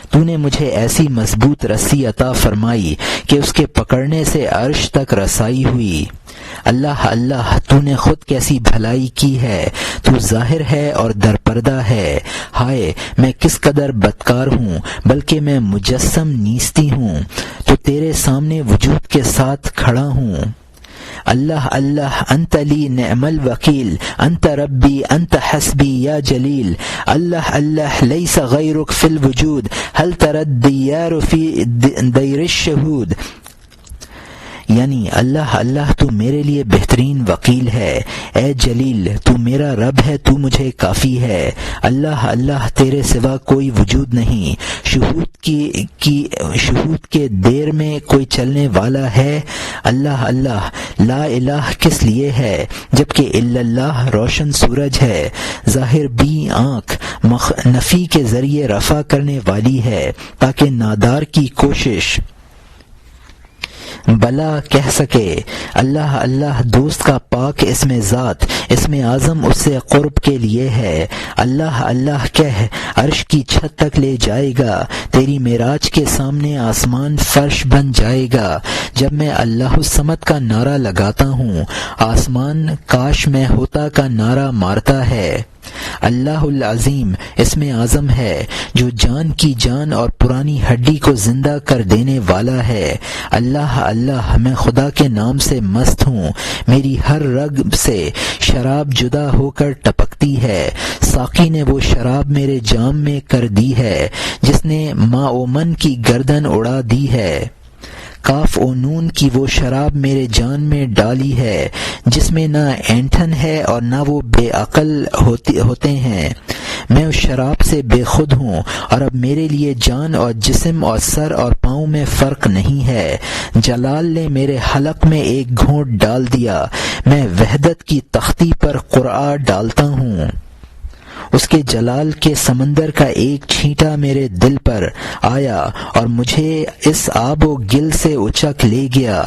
تو نے مجھے ایسی مضبوط رسی عطا فرمائی کہ اس کے پکڑنے سے عرش تک رسائی ہوئی۔ اللہ اللہ، تو نے خود کیسی بھلائی کی ہے، تو ظاہر ہے اور درپردہ ہے۔ ہائے، میں کس قدر بدکار ہوں، بلکہ میں مجسم نیستی ہوں، تو تیرے سامنے وجود کے ساتھ کھڑا ہوں۔ اللہ اللہ، انت لی نعم الوکیل، انت ربی انت حسبی یا جلیل۔ اللہ اللہ، لیس غیرک فی الوجود، هل تری الدیار فی دیر الشہود۔ یعنی اللہ اللہ تو میرے لیے بہترین وکیل ہے، اے جلیل تو میرا رب ہے، تو مجھے کافی ہے، اللہ اللہ تیرے سوا کوئی وجود نہیں، شہود کے دیر میں کوئی چلنے والا ہے، اللہ اللہ لا الہ کس لیے ہے جبکہ الا اللہ روشن سورج ہے، ظاہر بھی آنکھ نفی کے ذریعے رفع کرنے والی ہے تاکہ نادار کی کوشش بلا کہہ سکے، اللہ اللہ دوست کا پاک اسم ذات اسم اعظم اس سے قرب کے لیے ہے، اللہ اللہ کہہ عرش کی چھت تک لے جائے گا، تیری معراج کے سامنے آسمان فرش بن جائے گا، جب میں اللہ الصمد کا نعرہ لگاتا ہوں آسمان کاش میں ہوتا کا نعرہ مارتا ہے، اللہ العظیم اسم اعظم ہے جو جان کی جان اور پرانی ہڈی کو زندہ کر دینے والا ہے، اللہ اللہ میں خدا کے نام سے مست ہوں، میری ہر رگ سے شراب جدا ہو کر ٹپکتی ہے، ساقی نے وہ شراب میرے جام میں کر دی ہے جس نے ما و من کی گردن اڑا دی ہے، کاف و نون کی وہ شراب میرے جان میں ڈالی ہے جس میں نہ اینٹھن ہے اور نہ وہ بے عقل ہوتے ہیں، میں اس شراب سے بے خود ہوں اور اب میرے لیے جان اور جسم اور سر اور پاؤں میں فرق نہیں ہے، جلال نے میرے حلق میں ایک گھونٹ ڈال دیا، میں وحدت کی تختی پر قرآ ڈالتا ہوں، اس کے جلال کے سمندر کا ایک چھینٹا میرے دل پر آیا اور مجھے اس آب و گل سے اچک لے گیا،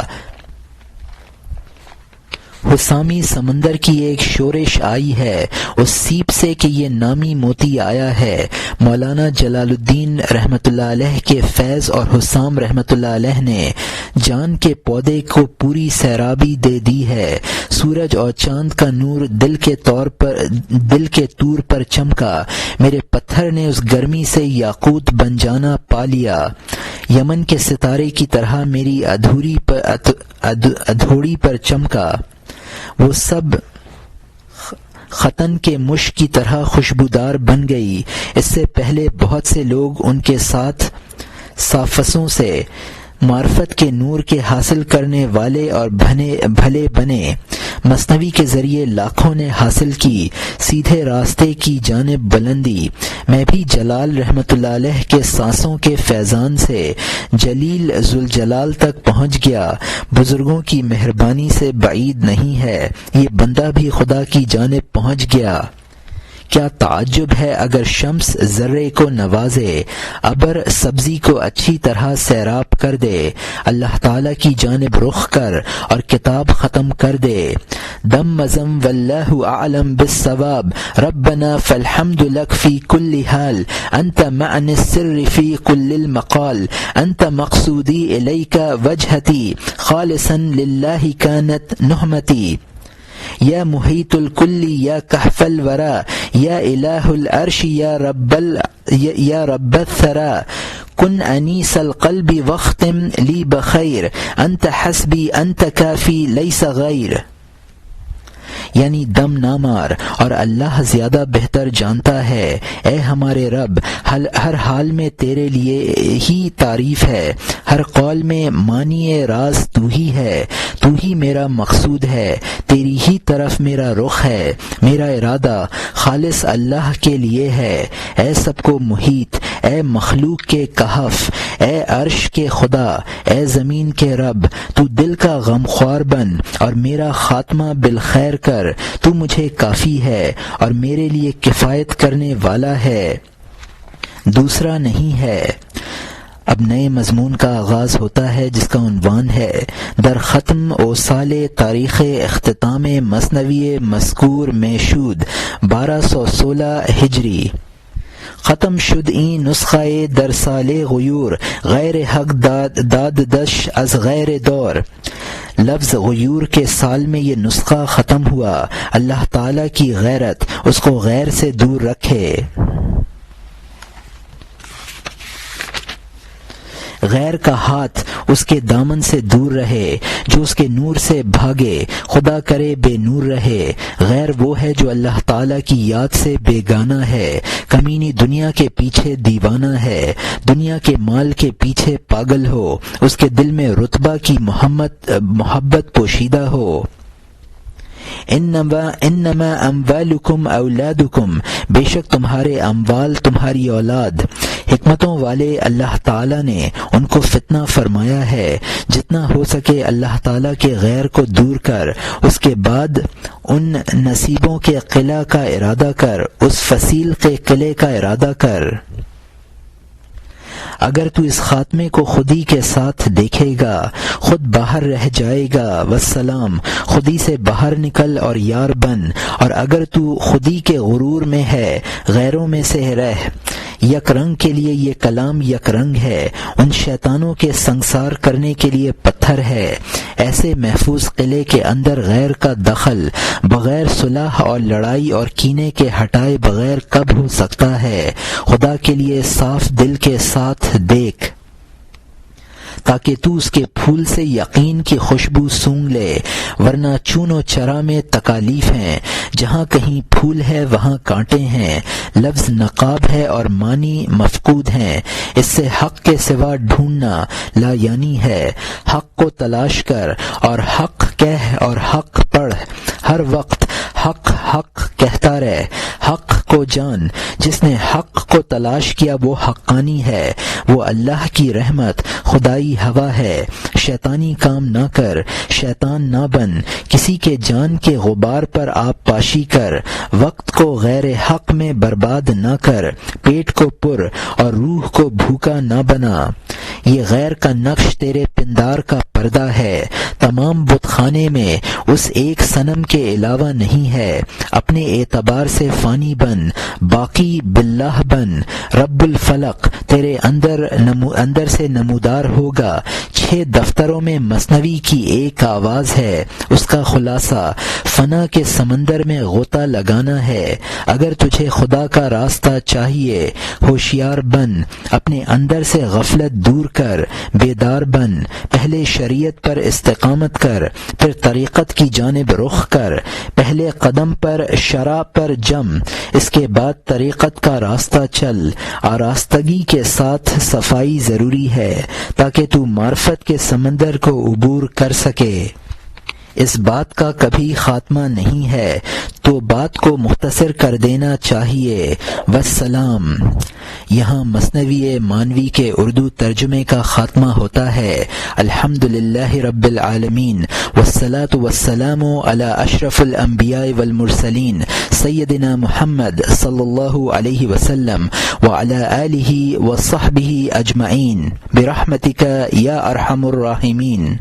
حسامی سمندر کی ایک شورش آئی ہے اس سیپ سے کہ یہ نامی موتی آیا ہے، مولانا جلال الدین رحمۃ اللہ علیہ کے فیض اور حسام رحمۃ اللہ علیہ نے جان کے پودے کو پوری سیرابی دے دی ہے، سورج اور چاند کا نور دل کے طور پر چمکا، میرے پتھر نے اس گرمی سے یاقوت بن جانا پا لیا، یمن کے ستارے کی طرح میری ادھوڑی پر چمکا، وہ سب ختن کے مشک کی طرح خوشبودار بن گئی، اس سے پہلے بہت سے لوگ ان کے ساتھ سافسوں سے معرفت کے نور کے حاصل کرنے والے اور بھلے بنے، مثنوی کے ذریعے لاکھوں نے حاصل کی سیدھے راستے کی جانب بلندی، میں بھی جلال رحمۃ اللہ علیہ کے سانسوں کے فیضان سے جلیل ذوالجلال تک پہنچ گیا، بزرگوں کی مہربانی سے بعید نہیں ہے، یہ بندہ بھی خدا کی جانب پہنچ گیا، کیا تعجب ہے اگر شمس ذرے کو نوازے، ابر سبزی کو اچھی طرح سیراب کر دے، اللہ تعالی کی جانب رخ کر اور کتاب ختم کر دے، دم مزم واللہ اعلم بالصواب، ربنا فالحمد لک فی کل حال، انت معنی السر فی کل المقال، انت مقصودی الیک وجہتی، خالصا للہ کانت نحمتی، یا محیط الکل یا کہف الورا، یا الہ العرش یا رب الثرا، کن انیس القلب واختم لی بخیر، انت حسبی انت کافی لیس غیر، یعنی دم نہ مار اور اللہ زیادہ بہتر جانتا ہے، اے ہمارے رب ہر حال میں تیرے لیے ہی تعریف ہے، ہر قول میں معنی راز تو ہی ہے، تو ہی میرا مقصود ہے، تیری ہی طرف میرا رخ ہے، میرا ارادہ خالص اللہ کے لیے ہے، اے سب کو محیط، اے مخلوق کے کہف، اے عرش کے خدا، اے زمین کے رب، تو دل کا غمخوار بن اور میرا خاتمہ بالخیر کر، تو مجھے کافی ہے اور میرے لیے کفایت کرنے والا ہے، دوسرا نہیں ہے۔ اب نئے مضمون کا آغاز ہوتا ہے جس کا عنوان ہے در ختم او سال تاریخ اختتام مثنوی مذکور میشود 1216 ہجری، ختم شد این نسخہ در سال غیور، غیر حق داد دش از غیر دور، لفظ غیور کے سال میں یہ نسخہ ختم ہوا، اللہ تعالیٰ کی غیرت اس کو غیر سے دور رکھے۔ غیر کا ہاتھ اس کے دامن سے دور رہے، جو اس کے نور سے بھاگے خدا کرے بے نور رہے۔ غیر وہ ہے جو اللہ تعالیٰ کی یاد سے بیگانہ ہے، کمینی دنیا کے پیچھے دیوانہ ہے، دنیا کے مال کے پیچھے پاگل ہو، اس کے دل میں رتبہ کی محبت پوشیدہ ہو۔ انما اموالکم اولادکم، بے شک تمہارے اموال تمہاری اولاد۔ حکمتوں والے اللہ تعالیٰ نے ان کو فتنہ فرمایا ہے، جتنا ہو سکے اللہ تعالیٰ کے غیر کو دور کر، اس کے بعد ان نصیبوں کے قلعہ کا ارادہ کر، اس فصیل کے قلعے کا ارادہ کر۔ اگر تو اس خاتمے کو خودی کے ساتھ دیکھے گا خود باہر رہ جائے گا، والسلام، خودی سے باہر نکل اور یار بن، اور اگر تو خودی کے غرور میں ہے غیروں میں سے رہ۔ یک رنگ کے لیے یہ کلام یک رنگ ہے، ان شیطانوں کے سنگسار کرنے کے لیے پتھر ہے۔ ایسے محفوظ قلعے کے اندر غیر کا دخل بغیر صلح اور لڑائی اور کینے کے ہٹائے بغیر کب ہو سکتا ہے؟ خدا کے لیے صاف دل کے ساتھ دیکھ، تاکہ تو اس کے پھول سے یقین کی خوشبو سونگھ لے، ورنہ چون و چرا میں تکالیف ہیں، جہاں کہیں پھول ہے وہاں کانٹے ہیں، لفظ نقاب ہے اور معنی مفقود ہیں، اس سے حق کے سوا ڈھونڈنا لا یعنی ہے۔ حق کو تلاش کر اور حق کہہ اور حق پڑھ، ہر وقت حق حق کہتا رہ، حق کو جان، جس نے حق کو تلاش کیا وہ حقانی ہے، وہ اللہ کی رحمت خدائی ہوا ہے۔ شیطانی کام نہ کر، شیطان نہ بن، کسی کے جان کے غبار پر آپ پاشی کر، وقت کو غیر حق میں برباد نہ کر، پیٹ کو پر اور روح کو بھوکا نہ بنا۔ یہ غیر کا نقش تیرے پندار کا پردہ ہے، تمام بت خانے میں اس ایک صنم کے علاوہ نہیں ہے۔ اپنے اعتبار سے فانی بن، باقی باللہ بن، رب الفلق تیرے اندر سے نمودار ہوگا۔ 6 دفتروں میں مثنوی کی ایک آواز ہے، اس کا خلاصہ فنا کے سمندر میں غوطہ لگانا ہے۔ اگر تجھے خدا کا راستہ چاہیے ہوشیار بن، اپنے اندر سے غفلت دور کر، بیدار بن، پہلے شریعت پر استقامت کر، پھر طریقت کی جانب رخ کر، پہلے قدم پر شرع پر جم، اس کے بعد طریقت کا راستہ چل۔ آراستگی کے ساتھ صفائی ضروری ہے تاکہ تو معرفت کے سمندر کو عبور کر سکے۔ اس بات کا کبھی خاتمہ نہیں ہے تو بات کو مختصر کر دینا چاہیے۔ والسلام۔ یہاں مثنوی مانوی کے اردو ترجمے کا خاتمہ ہوتا ہے۔ الحمدللہ رب العالمین، والصلاة والسلام علی اشرف الانبیاء والمرسلین، سیدنا محمد صلی اللہ علیہ وسلم وعلی آلہ وصحبہ اجمعین، برحمتک یا ارحم الراحمین۔